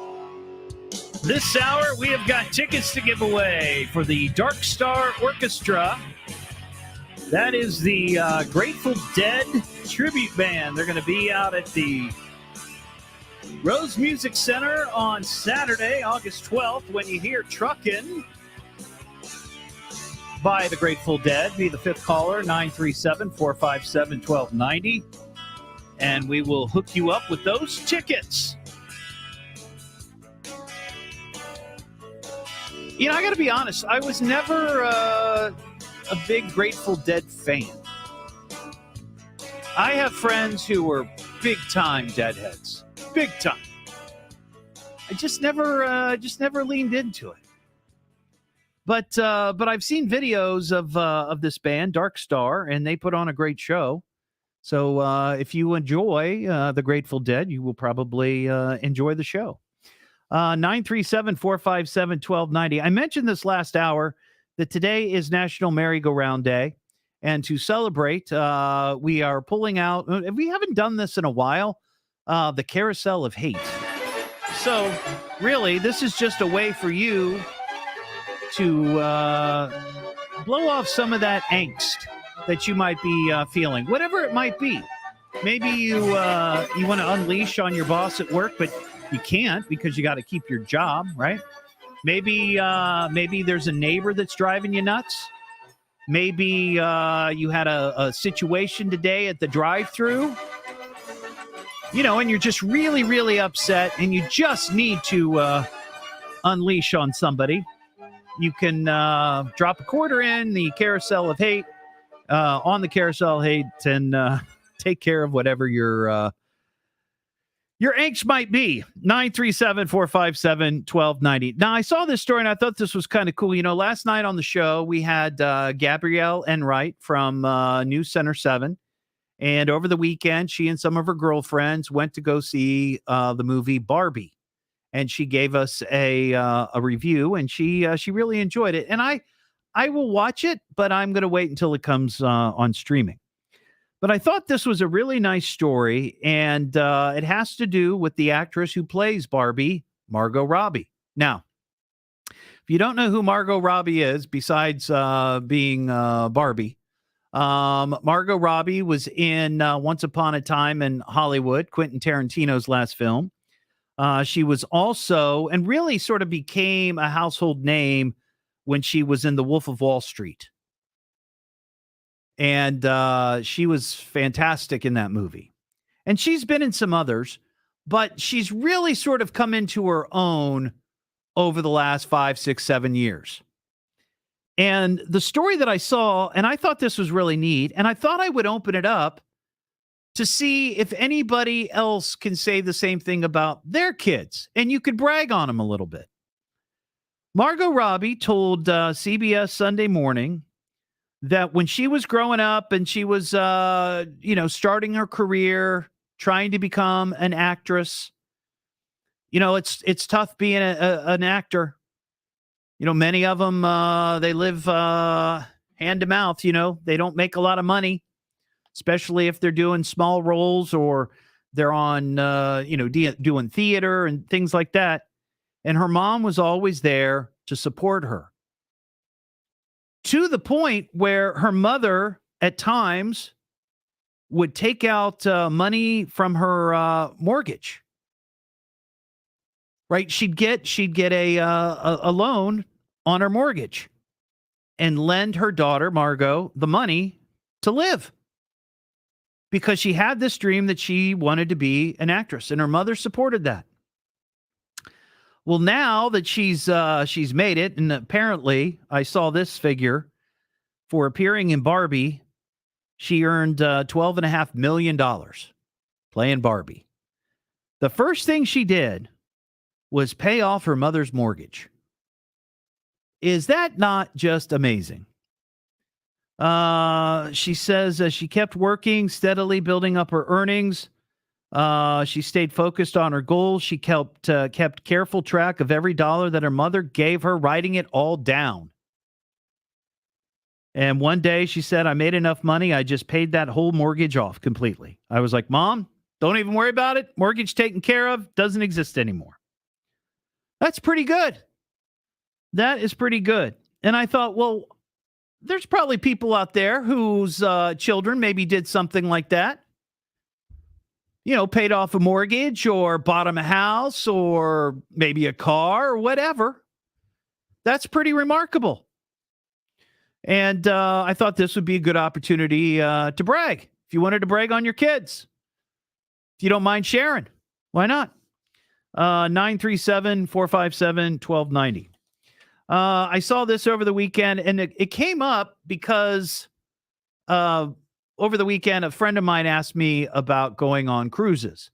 This hour, we have got tickets to give away for the Dark Star Orchestra. That is the Grateful Dead tribute band. They're going to be out at the Rose Music Center on Saturday, August 12th. When you hear Truckin' by the Grateful Dead, be the fifth caller, 937-457-1290. And we will hook you up with those tickets. You know, I got to be honest. I was never a big Grateful Dead fan. I have friends who were big-time Deadheads. Big time. I just never leaned into it. But I've seen videos of this band, Dark Star, and they put on a great show. So if you enjoy the Grateful Dead, you will probably enjoy the show. 937-457-1290. I mentioned this last hour that today is National Merry-Go-Round Day. And to celebrate, we are pulling out, we haven't done this in a while, the Carousel of Hate. So really, this is just a way for you to blow off some of that angst that you might be feeling, whatever it might be. Maybe you want to unleash on your boss at work, but you can't because you got to keep your job, right? Maybe there's a neighbor that's driving you nuts. Maybe you had a situation today at the drive-through, and you're just really, really upset, and you just need to unleash on somebody. You can drop a quarter in the Carousel of Hate, on the Carousel of Hate, and take care of whatever your angst might be. 937-457-1290. Now, I saw this story, and I thought this was kind of cool. Last night on the show, we had Gabrielle Enright from News Center 7. And over the weekend, she and some of her girlfriends went to go see the movie Barbie. And she gave us a review, and she really enjoyed it. And I will watch it, but I'm going to wait until it comes on streaming. But I thought this was a really nice story, and it has to do with the actress who plays Barbie, Margot Robbie. Now, if you don't know who Margot Robbie is, besides being Barbie, Margot Robbie was in Once Upon a Time in Hollywood, Quentin Tarantino's last film. She was also, and really sort of became a household name when she was in The Wolf of Wall Street. And she was fantastic in that movie. And she's been in some others, but she's really sort of come into her own over the last 5, 6, 7 years. And the story that I saw, and I thought this was really neat, and I thought I would open it up to see if anybody else can say the same thing about their kids, and you could brag on them a little bit. Margot Robbie told CBS Sunday Morning that when she was growing up and she was, starting her career, trying to become an actress, it's tough being an actor. Many of them, they live hand to mouth, they don't make a lot of money, especially if they're doing small roles or they're on, doing theater and things like that. And her mom was always there to support her, to the point where her mother at times would take out money from her mortgage right? She'd get a loan on her mortgage and lend her daughter, Margot, the money to live because she had this dream that she wanted to be an actress, and her mother supported that. Well, now that she's made it, and apparently I saw this figure for appearing in Barbie, she earned $12.5 million playing Barbie. The first thing she did was pay off her mother's mortgage. Is that not just amazing? She says she kept working, steadily building up her earnings. She stayed focused on her goals. She kept careful track of every dollar that her mother gave her, writing it all down. And one day she said, I made enough money. I just paid that whole mortgage off completely. I was like, Mom, don't even worry about it. Mortgage taken care of, doesn't exist anymore. That's pretty good. That is pretty good. And I thought, well, there's probably people out there whose children maybe did something like that. You know, paid off a mortgage or bought them a house or maybe a car or whatever. That's pretty remarkable. And I thought this would be a good opportunity to brag. If you wanted to brag on your kids, if you don't mind sharing, why not? 937-457-1290. I saw this over the weekend, and it came up because over the weekend, a friend of mine asked me about going on cruises,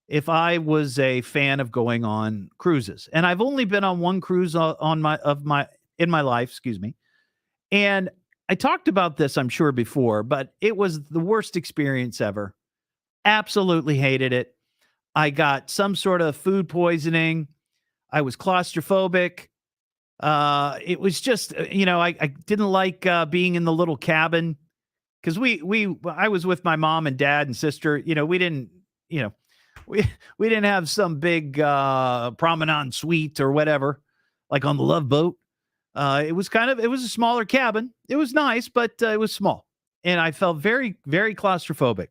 if I was a fan of going on cruises. And I've only been on one cruise in my life, excuse me. And I talked about this, I'm sure, before, but it was the worst experience ever. Absolutely hated it. I got some sort of food poisoning. I was claustrophobic. It was just, I didn't like being in the little cabin because I was with my mom and dad and sister. We didn't have some big promenade suite or whatever, like on the Love Boat. It was a smaller cabin. It was nice, but it was small. And I felt very, very claustrophobic.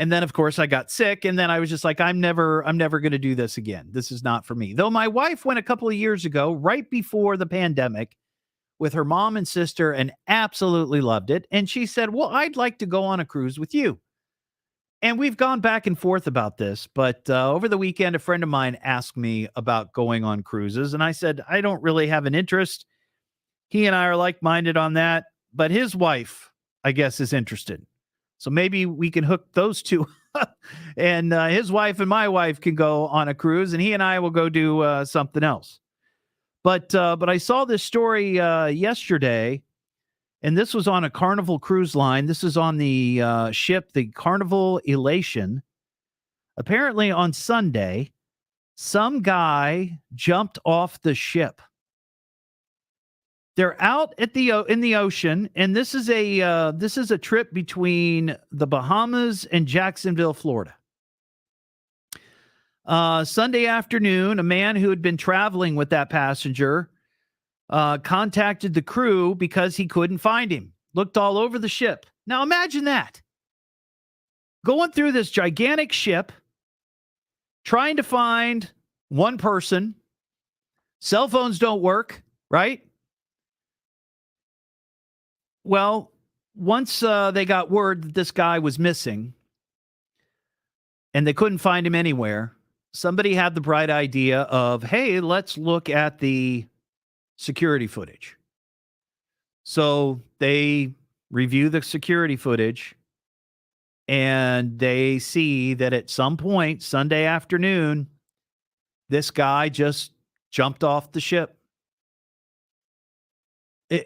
And then, of course, I got sick. And then I was just like, I'm never going to do this again. This is not for me. Though my wife went a couple of years ago, right before the pandemic, with her mom and sister and absolutely loved it. And she said, well, I'd like to go on a cruise with you. And we've gone back and forth about this. But over the weekend, a friend of mine asked me about going on cruises. And I said, I don't really have an interest. He and I are like-minded on that. But his wife, I guess, is interested. So maybe we can hook those two up. And his wife and my wife can go on a cruise. And he and I will go do something else. But I saw this story yesterday. And this was on a Carnival cruise line. This is on the ship, the Carnival Elation. Apparently on Sunday, some guy jumped off the ship. They're out in the ocean, and this is a trip between the Bahamas and Jacksonville, Florida. Sunday afternoon, a man who had been traveling with that passenger contacted the crew because he couldn't find him. Looked all over the ship. Now imagine that. Going through this gigantic ship, trying to find one person. Cell phones don't work, right? Well, once they got word that this guy was missing and they couldn't find him anywhere, somebody had the bright idea of, hey, let's look at the security footage. So they review the security footage and they see that at some point Sunday afternoon, this guy just jumped off the ship. And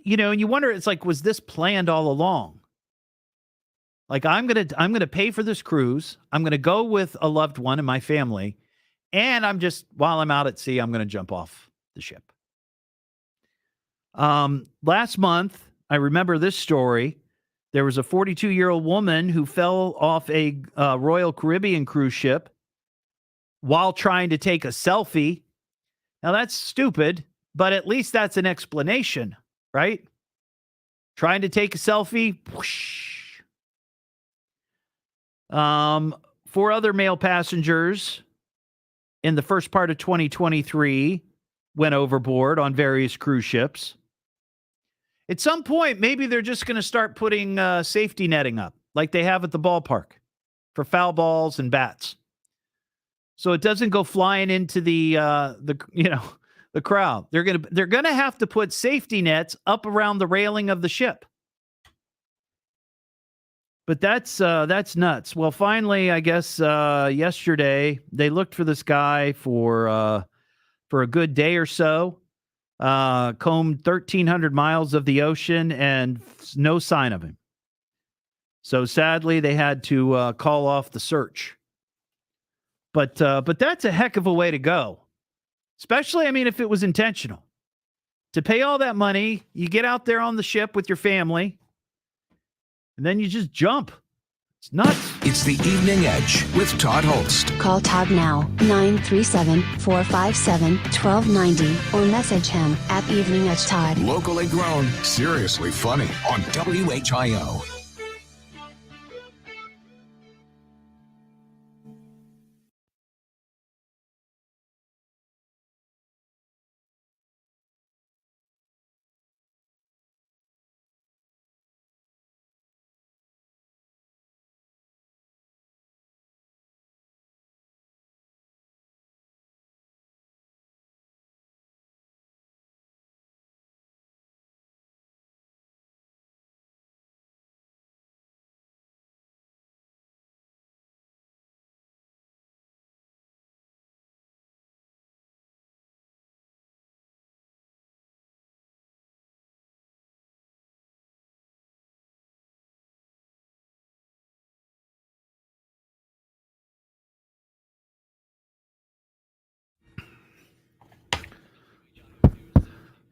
you wonder, it's like, was this planned all along? Like, I'm gonna pay for this cruise. I'm gonna go with a loved one in my family, and while I'm out at sea, I'm gonna jump off the ship. Last month, I remember this story. There was a 42-year-old woman who fell off a Royal Caribbean cruise ship while trying to take a selfie. Now that's stupid. But at least that's an explanation, right? Trying to take a selfie. Whoosh. 4 other male passengers in the first part of 2023 went overboard on various cruise ships. At some point, maybe they're just going to start putting safety netting up like they have at the ballpark for foul balls and bats. So it doesn't go flying into the crowd. They're going to have to put safety nets up around the railing of the ship. But that's nuts. Well, finally, I guess yesterday they looked for this guy for a good day or so. Combed 1,300 miles of the ocean and no sign of him. So sadly, they had to call off the search. But that's a heck of a way to go. Especially, I mean, if it was intentional. To pay all that money, you get out there on the ship with your family, and then you just jump. It's nuts.
It's the Evening Edge with Todd Hollst.
Call Todd now, 937-457-1290, or message him at Evening Edge Todd.
Locally grown, seriously funny on WHIO.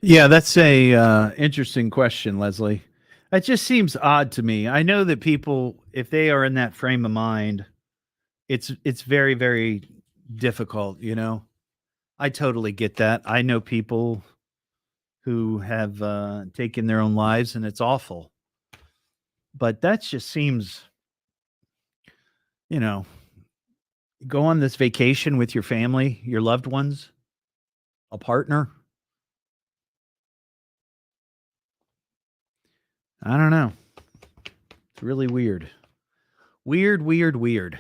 Yeah, that's a interesting question, Leslie. It just seems odd to me. I know that people, if they are in that frame of mind, it's very, very difficult, you know. I totally get that. I know people who have taken their own lives, and it's awful. But that just seems, you know, go on this vacation with your family, your loved ones, a partner. I don't know. It's really weird. Weird, weird, weird.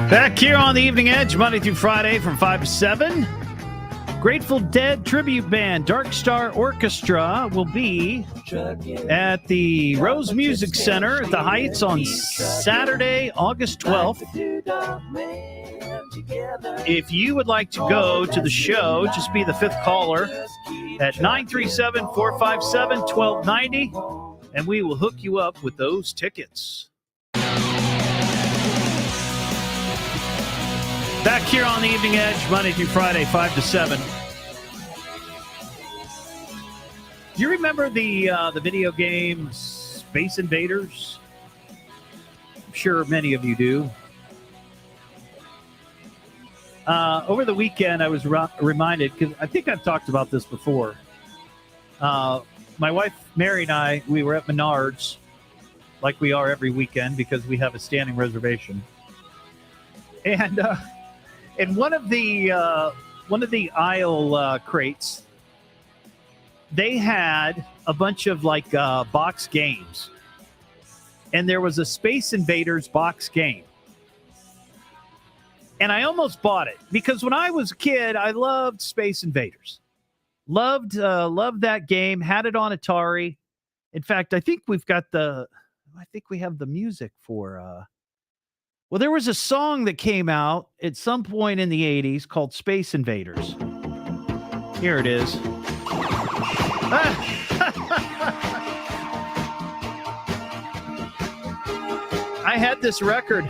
Back here on the Evening Edge, Monday through Friday from 5 to 7. Grateful Dead tribute band Dark Star Orchestra will be at the Rose Music Center at the Heights on Saturday, August 12th. If you would like to go to the show, just be the fifth caller at 937-457-1290, and we will hook you up with those tickets. Back here on the Evening Edge, Monday through Friday, 5 to 7. Do you remember the video game Space Invaders? I'm sure many of you do. Over the weekend, I was reminded, because I think I've talked about this before. My wife, Mary, and I, we were at Menards, like we are every weekend, because we have a standing reservation. And in one of the aisle crates, they had a bunch of box games, and there was a Space Invaders box game. And I almost bought it because when I was a kid, I loved Space Invaders. Loved that game. Had it on Atari. In fact, I think we have the music for. Well, there was a song that came out at some point in the 80s called Space Invaders. Here it is. I had this record.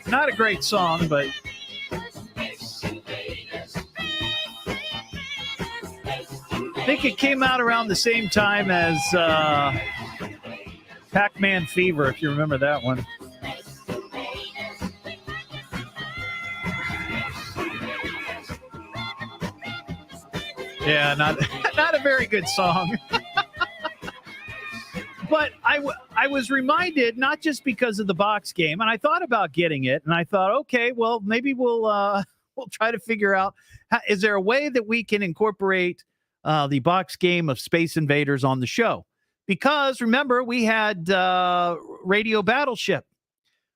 Not a great song, but I think it came out around the same time as Pac-Man Fever, if you remember that one. Yeah, not a very good song. But I was reminded, not just because of the box game, and I thought about getting it, and I thought, okay, well, maybe we'll try to figure out, is there a way that we can incorporate the box game of Space Invaders on the show? Because remember, we had Radio Battleship,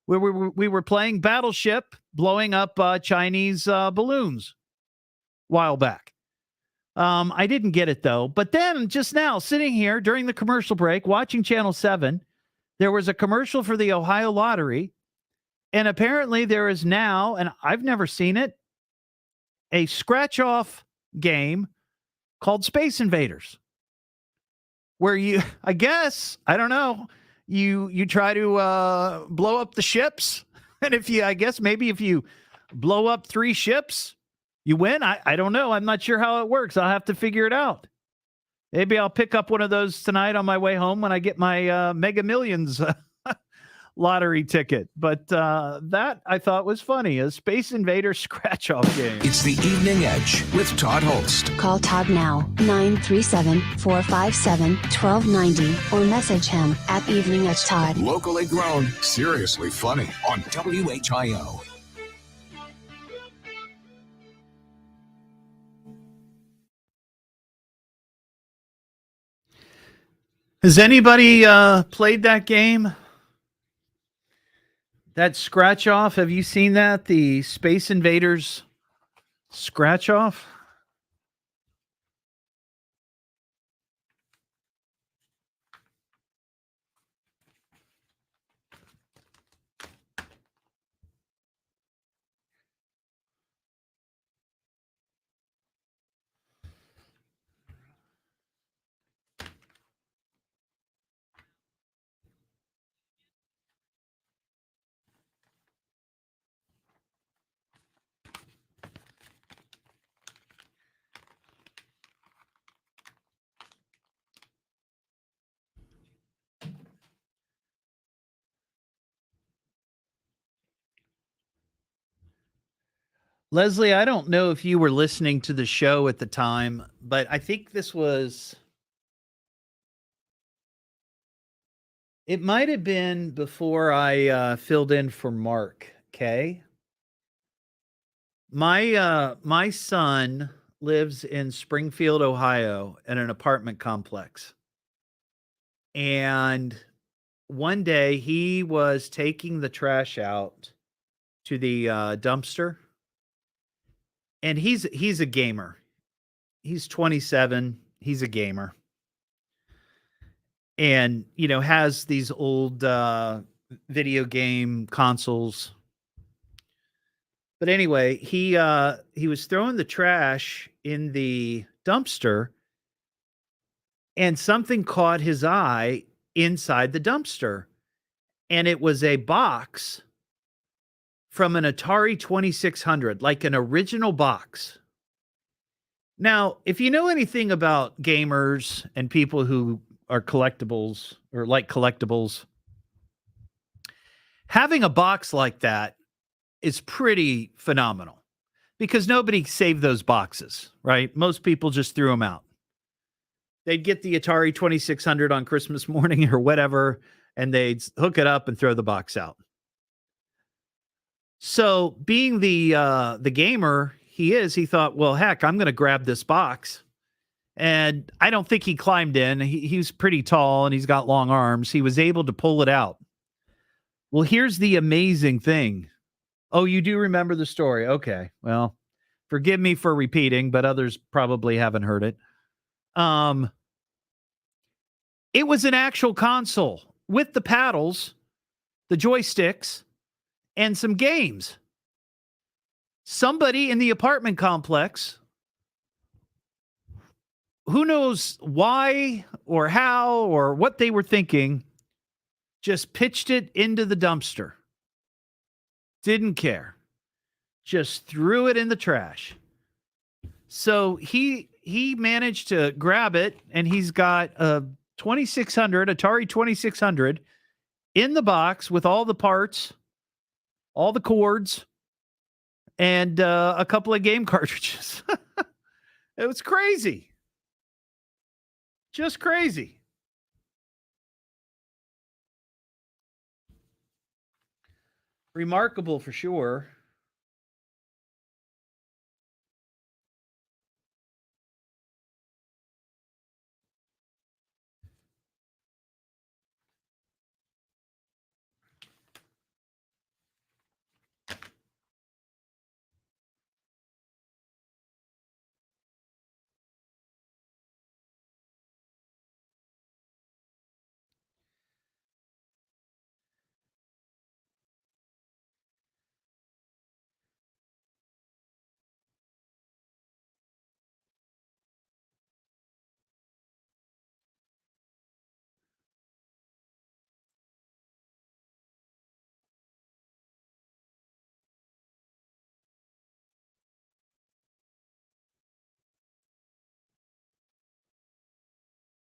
where we were playing Battleship, blowing up Chinese balloons a while back. I didn't get it, though. But then just now, sitting here during the commercial break, watching Channel 7, there was a commercial for the Ohio Lottery. And apparently there is now, and I've never seen it, a scratch-off game called Space Invaders. Where you, I guess, I don't know, you try to blow up the ships. And if you blow up 3 ships, you win? I don't know. I'm not sure how it works. I'll have to figure it out. Maybe I'll pick up one of those tonight on my way home when I get my Mega Millions lottery ticket. But that I thought was funny, a Space Invader scratch-off game.
It's the Evening Edge with Todd Hollst.
Call Todd now, 937-457-1290, or message him at Evening Edge Todd.
Locally grown, seriously funny on WHIO.
Has anybody played that game? That scratch off? Have you seen that? The Space Invaders scratch off? Leslie, I don't know if you were listening to the show at the time, but I think it might have been before I filled in for Mark, okay? My son lives in Springfield, Ohio, in an apartment complex. And one day he was taking the trash out to the dumpster, and he's a gamer. He's 27. He's a gamer, and has these old video game consoles. But anyway, he was throwing the trash in the dumpster, and something caught his eye inside the dumpster, and it was a box from an Atari 2600, like an original box. Now, if you know anything about gamers and people who are collectibles or like collectibles, having a box like that is pretty phenomenal because nobody saved those boxes, right? Most people just threw them out. They'd get the Atari 2600 on Christmas morning or whatever, and they'd hook it up and throw the box out. So being the gamer he thought, well, heck, I'm going to grab this box. And I don't think he climbed in. He's pretty tall and he's got long arms. He was able to pull it out. Well, here's the amazing thing. Oh, you do remember the story. Okay. Well, forgive me for repeating, but others probably haven't heard it. It was an actual console with the paddles, the joysticks, and some games. Somebody in the apartment complex, who knows why or how or what they were thinking, just pitched it into the dumpster. Didn't care. Just threw it in the trash. So he managed to grab it, and he's got a Atari 2600 in the box with all the parts, all the cords, and a couple of game cartridges. It was crazy. Just crazy. Remarkable for sure.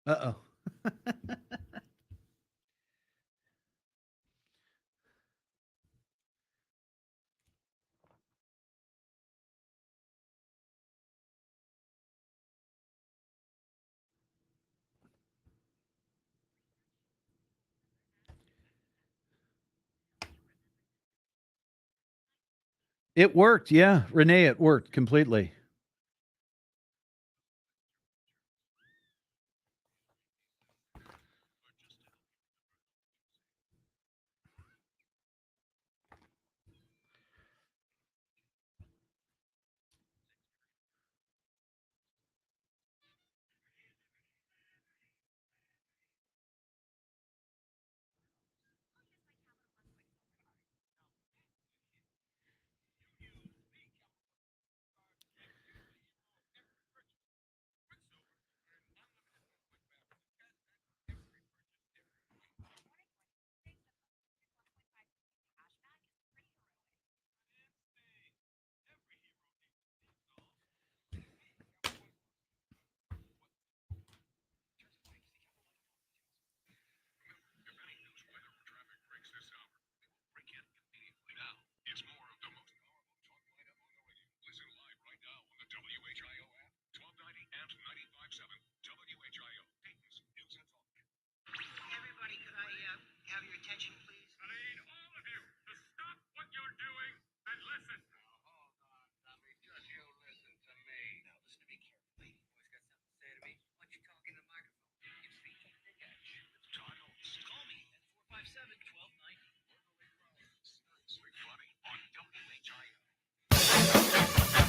Uh-oh. It worked. Yeah, Renee, it worked completely.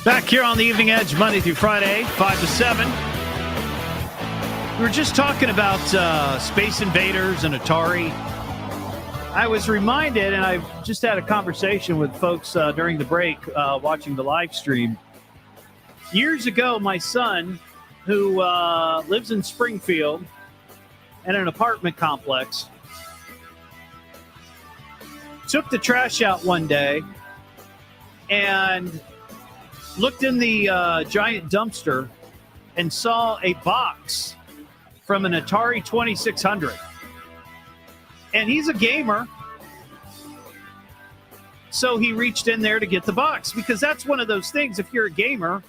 Back here on the Evening Edge, Monday through Friday, 5 to 7. We were just talking about Space Invaders and Atari. I was reminded, and I've just had a conversation with folks during the break watching the live stream. Years ago, my son, who lives in Springfield in an apartment complex, took the trash out one day and looked in the giant dumpster and saw a box from an Atari 2600. And he's a gamer. So he reached in there to get the box because that's one of those things. If you're a gamer,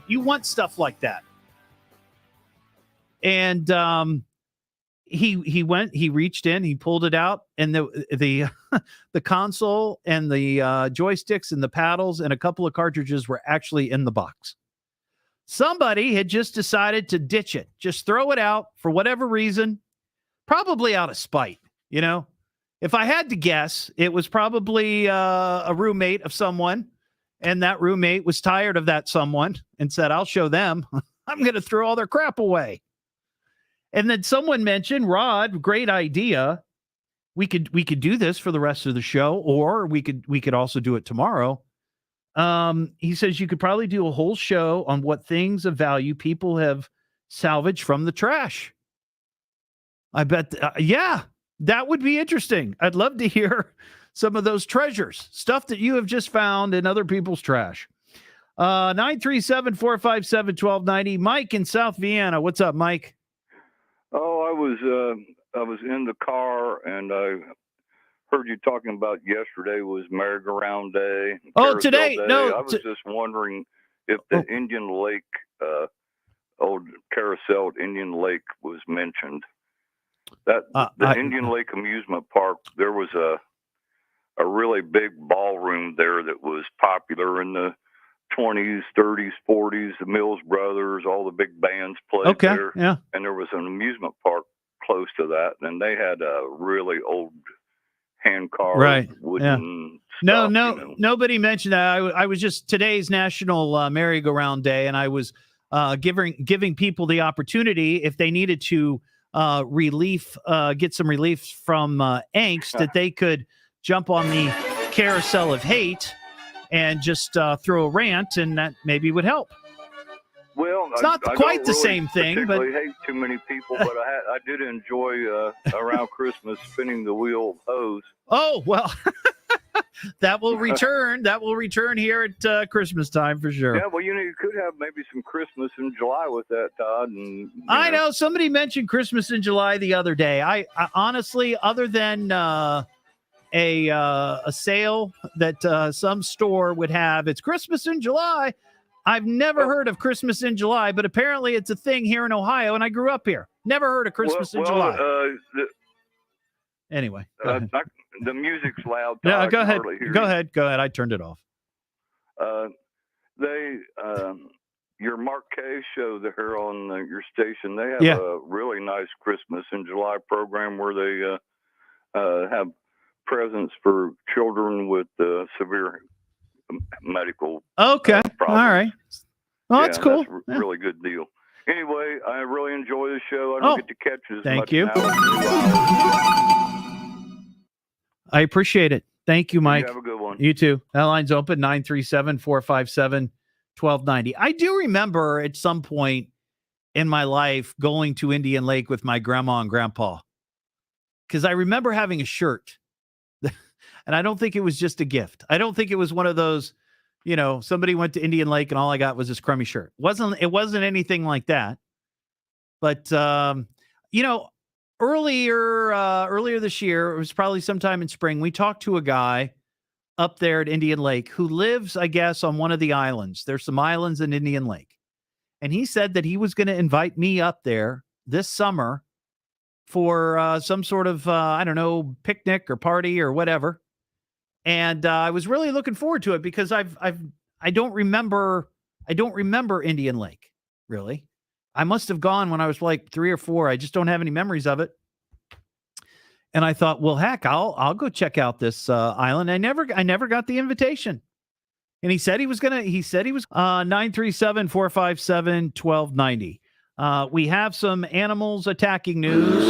you want stuff like that. And he reached in, he pulled it out, and the console and the joysticks and the paddles and a couple of cartridges were actually in the box. Somebody had just decided to ditch it, just throw it out for whatever reason, probably out of spite. You know, if I had to guess, it was probably a roommate of someone, and that roommate was tired of that someone and said, I'll show them. I'm going to throw all their crap away. And then someone mentioned, Rod, great idea. We could do this for the rest of the show, or we could also do it tomorrow. He says you could probably do a whole show on what things of value people have salvaged from the trash. I bet, yeah, that would be interesting. I'd love to hear some of those treasures, stuff that you have just found in other people's trash. 937-457-1290. Mike in South Vienna. What's up, Mike?
Oh, I was in the car and I heard you talking about yesterday was merry-go-round day.
Oh, today?
Day.
No.
I was just wondering if the Indian Lake, old carousel at Indian Lake was mentioned. The Indian Lake amusement park, there was a really big ballroom there that was popular in the 20s, 30s, 40s, the Mills Brothers, all the big bands played there.
Yeah.
And there was an amusement park close to that, and they had a really old hand-carved wooden stuff,
Nobody mentioned that. I was just, today's National Merry-Go-Round Day, and I was giving people the opportunity, if they needed to get some relief from angst, that they could jump on the carousel of hate and just throw a rant, and that maybe would help.
Well,
it's not quite the same thing, but
I hate too many people. But I did enjoy around Christmas spinning the wheel of hose.
Oh well, that will return. That will return here at Christmas time for sure.
Yeah, well, you could have maybe some Christmas in July with that, Todd. And
I know somebody mentioned Christmas in July the other day. I honestly, other than a sale that some store would have, it's Christmas in July. I've never heard of Christmas in July, but apparently it's a thing here in Ohio, and I grew up here. Never heard of Christmas in July. Anyway,
the music's loud.
Yeah, go ahead. Go ahead. I turned it off.
Your Mark K show there on your station, they have a really nice Christmas in July program where they have presents for children with severe medical
problems. All right. Well, that's cool.
That's a really good deal. Anyway, I really enjoy the show. I don't get to catch it as much
you.
now.
I appreciate it. Thank you, Mike.
You have a good one.
You too. That line's open, 937-457-1290. I do remember at some point in my life going to Indian Lake with my grandma and grandpa, because I remember having a shirt. And I don't think it was just a gift. I don't think it was one of those, somebody went to Indian Lake and all I got was this crummy shirt. It wasn't anything like that. But, earlier this year, it was probably sometime in spring, we talked to a guy up there at Indian Lake who lives, I guess, on one of the islands. There's some islands in Indian Lake. And he said that he was going to invite me up there this summer for some sort of, picnic or party or whatever. And I was really looking forward to it because I don't remember Indian Lake, really. I must have gone when I was like 3 or 4. I just don't have any memories of it. And I thought, well, heck, I'll go check out this island. I never got the invitation. And he said he was 937-457-1290. We have some animals attacking news.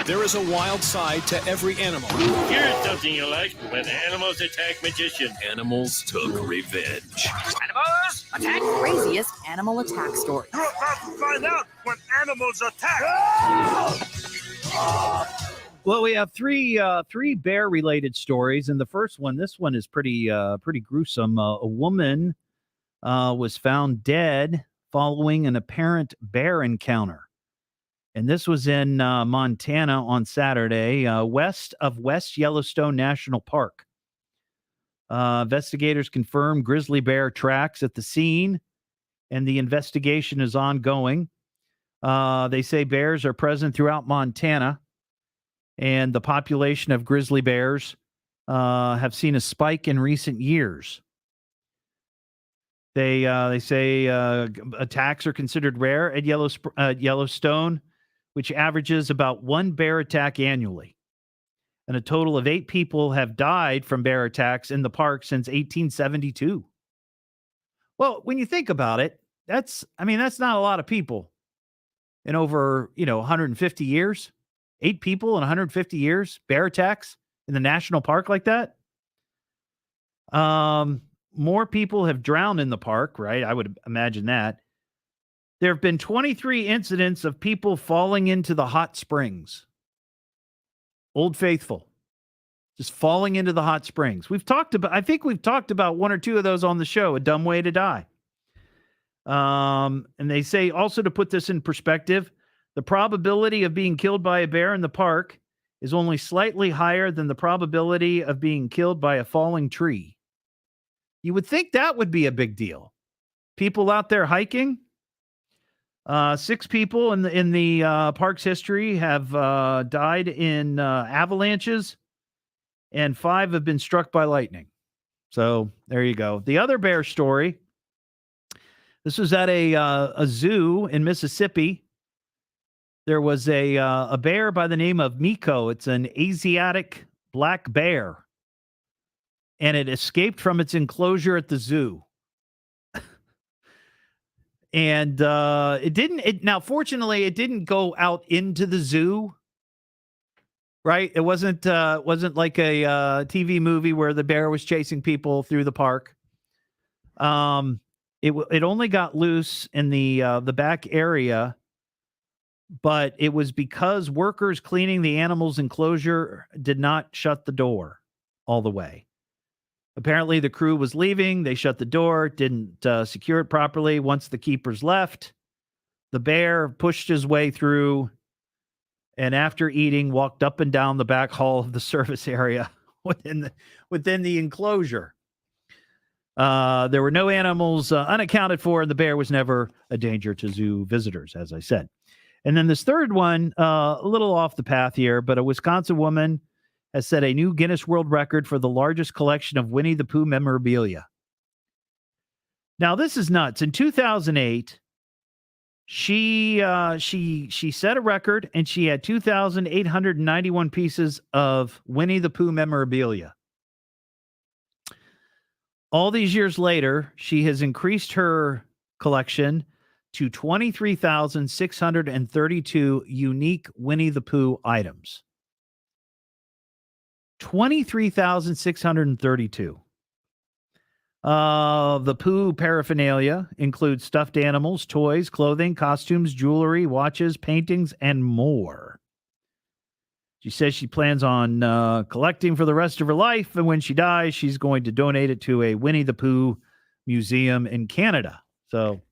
There is a wild side to every animal.
Here's something you like when animals attack magicians.
Animals took revenge.
Animals attack.
Craziest animal attack story.
You're about to find out when animals attack.
Well, we have three bear-related stories, and the first one, this one is pretty gruesome. A woman was found dead following an apparent bear encounter, and this was in Montana on Saturday, west of West Yellowstone National Park. Investigators confirmed grizzly bear tracks at the scene, and the investigation is ongoing. They say bears are present throughout Montana, and the population of grizzly bears have seen a spike in recent years. They say attacks are considered rare at Yellowstone, which averages about one bear attack annually. And a total of 8 people have died from bear attacks in the park since 1872. Well, when you think about it, that's not a lot of people in over 150 years. 8 people in 150 years, bear attacks in the national park like that. More people have drowned in the park, right? I would imagine that. There have been 23 incidents of people falling into the hot springs. Old Faithful, just falling into the hot springs. I think we've talked about 1 or 2 of those on the show, A Dumb Way to Die. And they say also, to put this in perspective, the probability of being killed by a bear in the park is only slightly higher than the probability of being killed by a falling tree. You would think that would be a big deal. People out there hiking. 6 people in the park's history have died in avalanches, and 5 have been struck by lightning. So there you go. The other bear story. This was at a zoo in Mississippi. There was a bear by the name of Miko. It's an Asiatic black bear, and it escaped from its enclosure at the zoo. And fortunately, it didn't go out into the zoo, right? It wasn't like a TV movie where the bear was chasing people through the park. It only got loose in the back area, but it was because workers cleaning the animal's enclosure did not shut the door all the way. Apparently, the crew was leaving. They shut the door, didn't secure it properly. Once the keepers left, the bear pushed his way through, and after eating, walked up and down the back hall of the service area within the enclosure. There were no animals unaccounted for, and the bear was never a danger to zoo visitors, as I said. And then this third one, a little off the path here, but a Wisconsin woman has set a new Guinness World Record for the largest collection of Winnie the Pooh memorabilia. Now, this is nuts. In 2008, she set a record, and she had 2,891 pieces of Winnie the Pooh memorabilia. All these years later, she has increased her collection to 23,632 unique Winnie the Pooh items. 23,632. The Pooh paraphernalia includes stuffed animals, toys, clothing, costumes, jewelry, watches, paintings, and more. She says she plans on collecting for the rest of her life, and when she dies, she's going to donate it to a Winnie the Pooh museum in Canada. So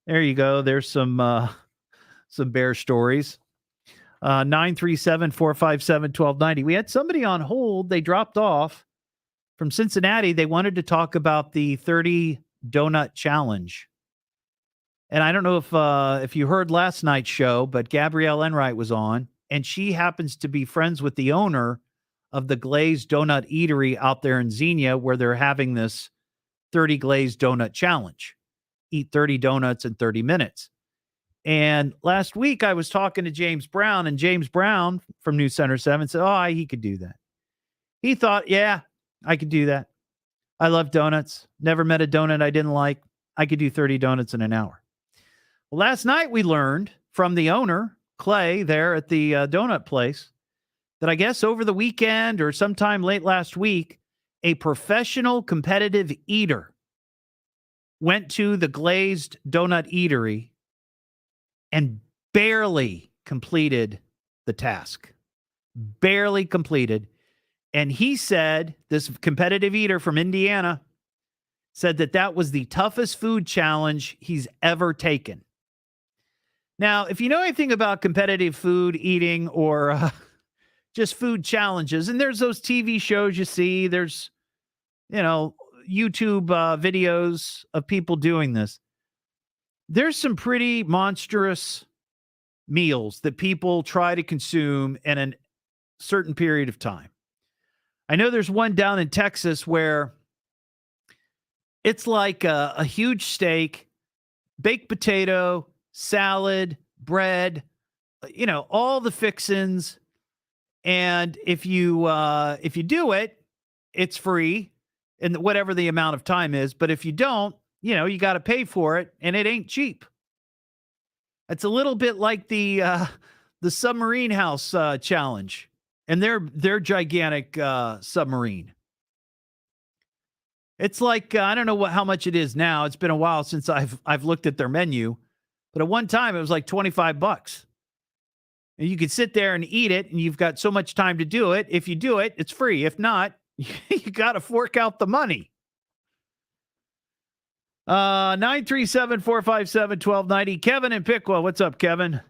there you go. There's some bear stories. 937-457-1290. We had somebody on hold. They dropped off from Cincinnati. They wanted to talk about the 30 donut challenge. And I don't know if you heard last night's show, but Gabrielle Enright was on, and she happens to be friends with the owner of the Glazed Donut Eatery out there in Xenia, where they're having this 30 glazed donut challenge. Eat 30 donuts in 30 minutes. And last week I was talking to James Brown, and James Brown from News Center 7 said, oh, he could do that. He thought, yeah, I could do that. I love donuts. Never met a donut I didn't like. I could do 30 donuts in an hour. Well, last night we learned from the owner, Clay, there at the donut place, that I guess over the weekend or sometime late last week, a professional competitive eater went to the Glazed Donut Eatery and barely completed the task. Barely completed. And he said, this competitive eater from Indiana said that was the toughest food challenge he's ever taken. Now, if you know anything about competitive food eating or just food challenges, and there's those TV shows you see, there's, YouTube videos of people doing this. There's some pretty monstrous meals that people try to consume in a certain period of time. I know there's one down in Texas where it's like a huge steak, baked potato, salad, bread, all the fixins. And if you do it, it's free, and whatever the amount of time is. But if you don't, you got to pay for it, and it ain't cheap. It's a little bit like the submarine house challenge and their gigantic submarine. It's like I don't know how much it is now. It's been a while since I've looked at their menu, but at one time it was like $25. And you could sit there and eat it, and you've got so much time to do it. If you do it, it's free. If not, you got to fork out the money. 937-457-1290. Kevin in Piqua. What's up, Kevin?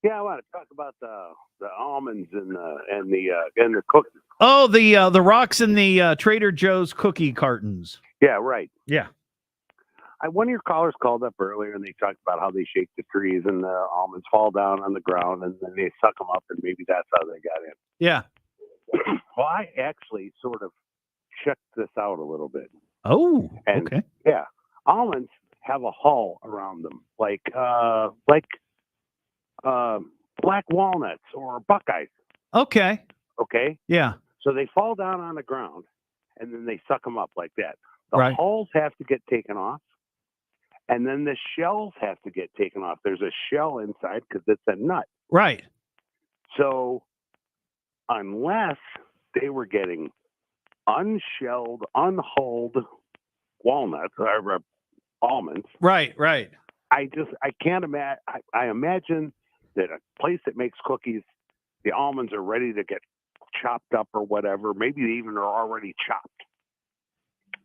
Yeah, I want to talk about the almonds and the cookies.
Oh, the rocks in the Trader Joe's cookie cartons.
Yeah, right.
Yeah.
One of your callers called up earlier, and they talked about how they shake the trees and the almonds fall down on the ground, and then they suck them up, and maybe that's how they got in.
Yeah.
Well, I actually sort of checked this out a little bit.
Oh,
and,
okay.
Yeah. Almonds have a hull around them, like black walnuts or buckeyes.
Okay.
Okay?
Yeah.
So they fall down on the ground, and then they suck them up like that. The
Right.
hulls have to get taken off, and then the shells have to get taken off. There's a shell inside because it's a nut.
Right.
So unless they were getting unshelled, unhulled walnuts or almonds.
Right.
I can't imagine. I imagine that a place that makes cookies, the almonds are ready to get chopped up or whatever. Maybe they even are already chopped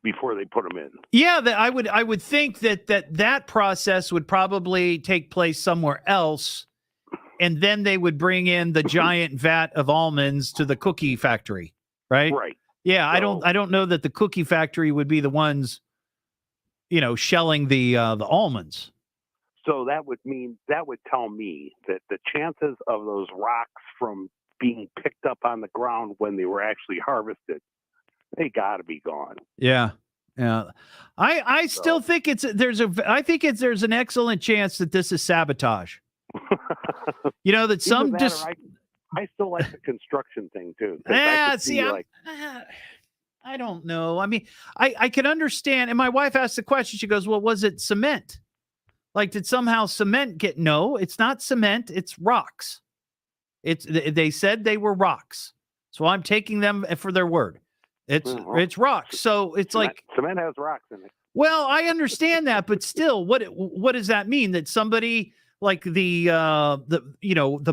before they put them in.
Yeah, I would think that process would probably take place somewhere else, and then they would bring in the giant vat of almonds to the cookie factory, right?
Right.
Yeah, so, I don't know that the cookie factory would be the ones, shelling the almonds.
So that would tell me that the chances of those rocks from being picked up on the ground when they were actually harvested, they got to be gone.
Yeah. I still think there's an excellent chance that this is sabotage. That some just.
I still like the construction thing too.
I don't know. I mean, I can understand. And my wife asked the question. She goes, "Well, was it cement? Like, did somehow cement get?" No, it's not cement. It's rocks. They said they were rocks, so I'm taking them for their word. It's rocks. So it's
cement has rocks in it.
Well, I understand that, but still, what does that mean? That somebody like the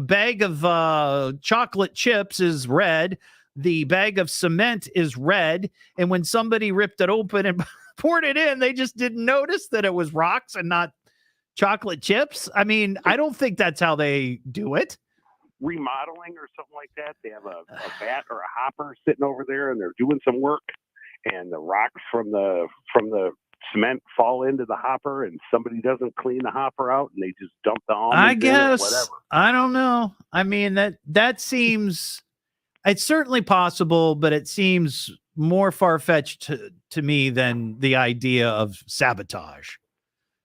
bag of chocolate chips is red, the bag of cement is red, and when somebody ripped it open and poured it in, they just didn't notice that it was rocks and not chocolate chips. I mean, I don't think that's how they do it.
Remodeling or something like that. They have a vat or a hopper sitting over there, and they're doing some work, and the rocks from the cement fall into the hopper, and somebody doesn't clean the hopper out, and they just dump the almonds.
I guess.
Whatever.
I don't know. I mean, that seems. It's certainly possible, but it seems more far-fetched to me than the idea of sabotage.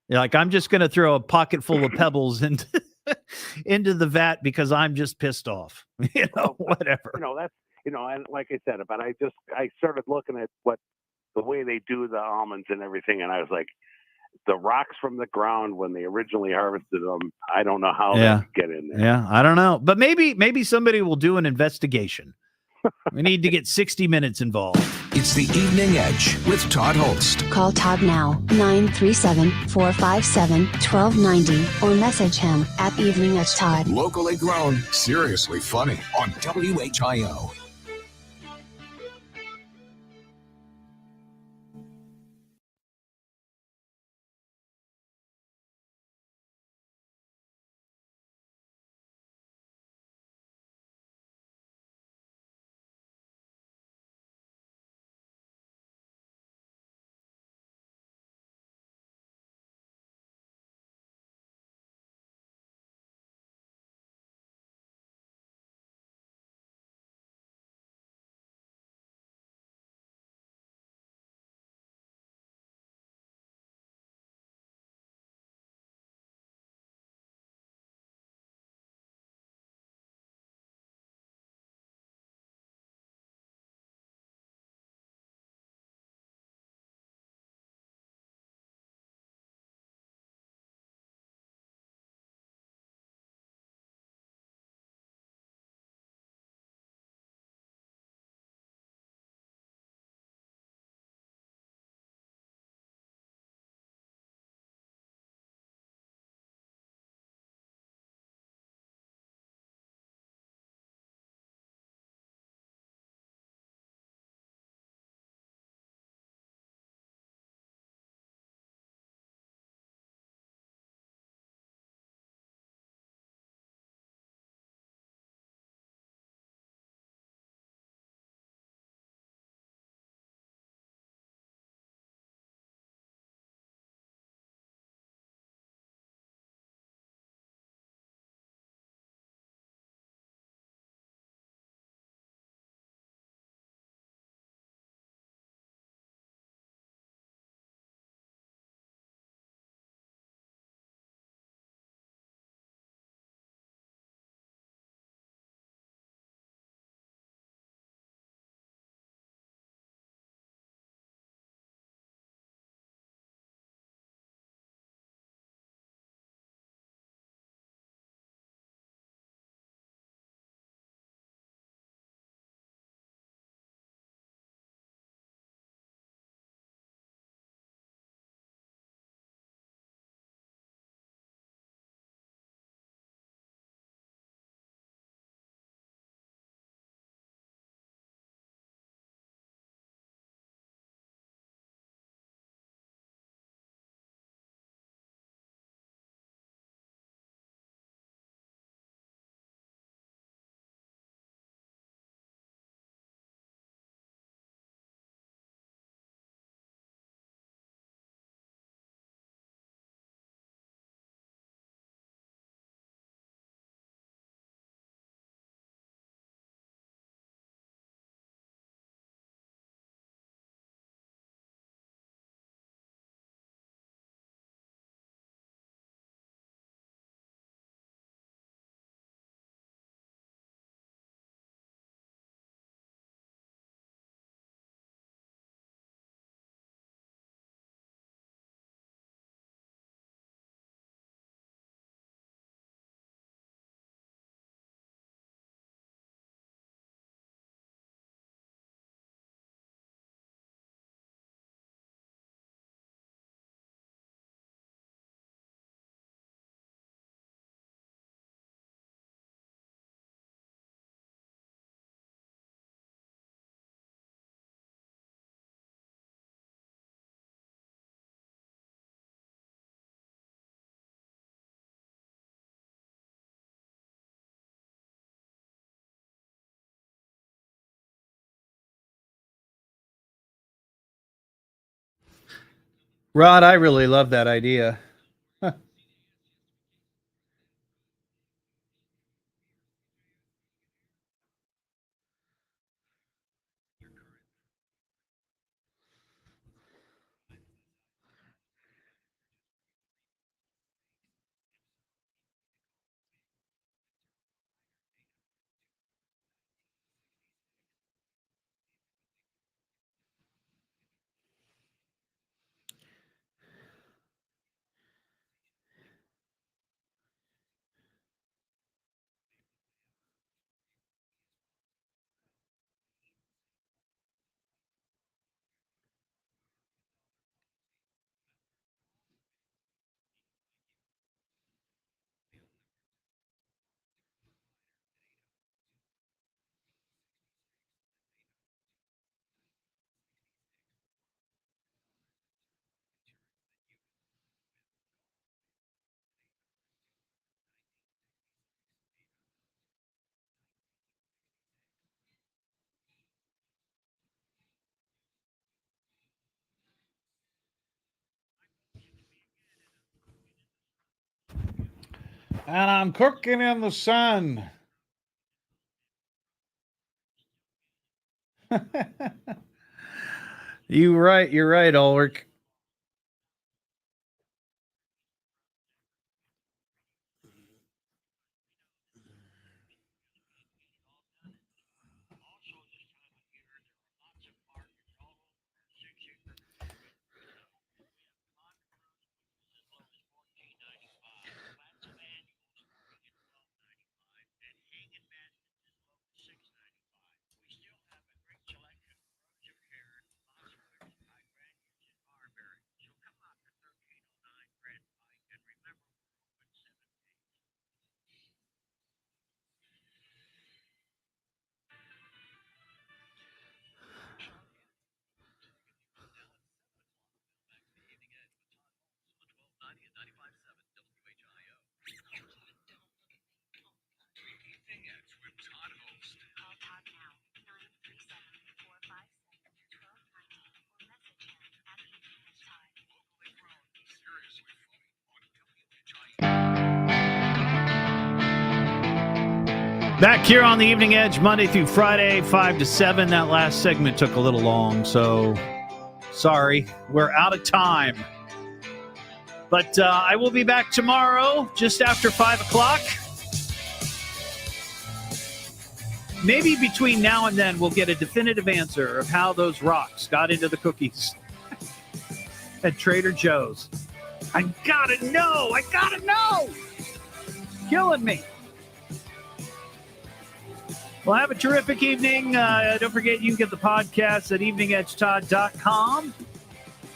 You're like, I'm just going to throw a pocket full of pebbles into the vat because I'm just pissed off. Whatever.
That's and like I said, but I started looking at the way they do the almonds and everything, and I was like, the rocks from the ground when they originally harvested them, I don't know how they could get in there.
Yeah, I don't know. But maybe somebody will do an investigation. We need to get 60 Minutes involved.
It's the Evening Edge with Todd Hollst.
Call Todd now, 937-457-1290, or message him at Evening Edge Todd.
Locally grown, seriously funny on WHIO.
Rod, I really love that idea. Huh.
And I'm cooking in the sun.
You're right, Ulrich. Back here on the Evening Edge, Monday through Friday, 5 to 7. That last segment took a little long, so sorry. We're out of time. But I will be back tomorrow just after 5 o'clock. Maybe between now and then we'll get a definitive answer of how those rocks got into the cookies at Trader Joe's. I gotta know. Killing me. Well, have a terrific evening. Don't forget you can get the podcast at eveningedgetodd.com,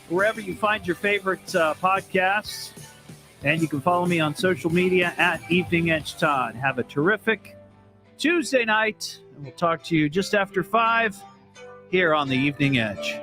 wherever you find your favorite podcasts. And you can follow me on social media at Evening Edge Todd. Have a terrific Tuesday night, and we'll talk to you just after 5 here on the Evening Edge.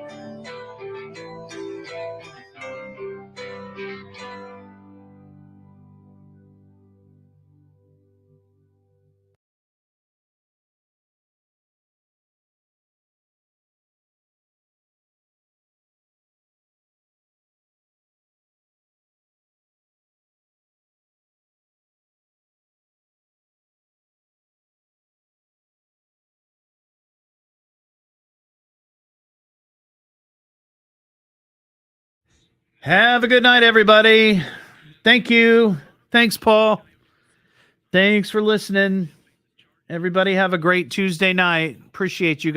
Have a good night, everybody. Thank you. Thanks, Paul. Thanks for listening. Everybody have a great Tuesday night. Appreciate you guys.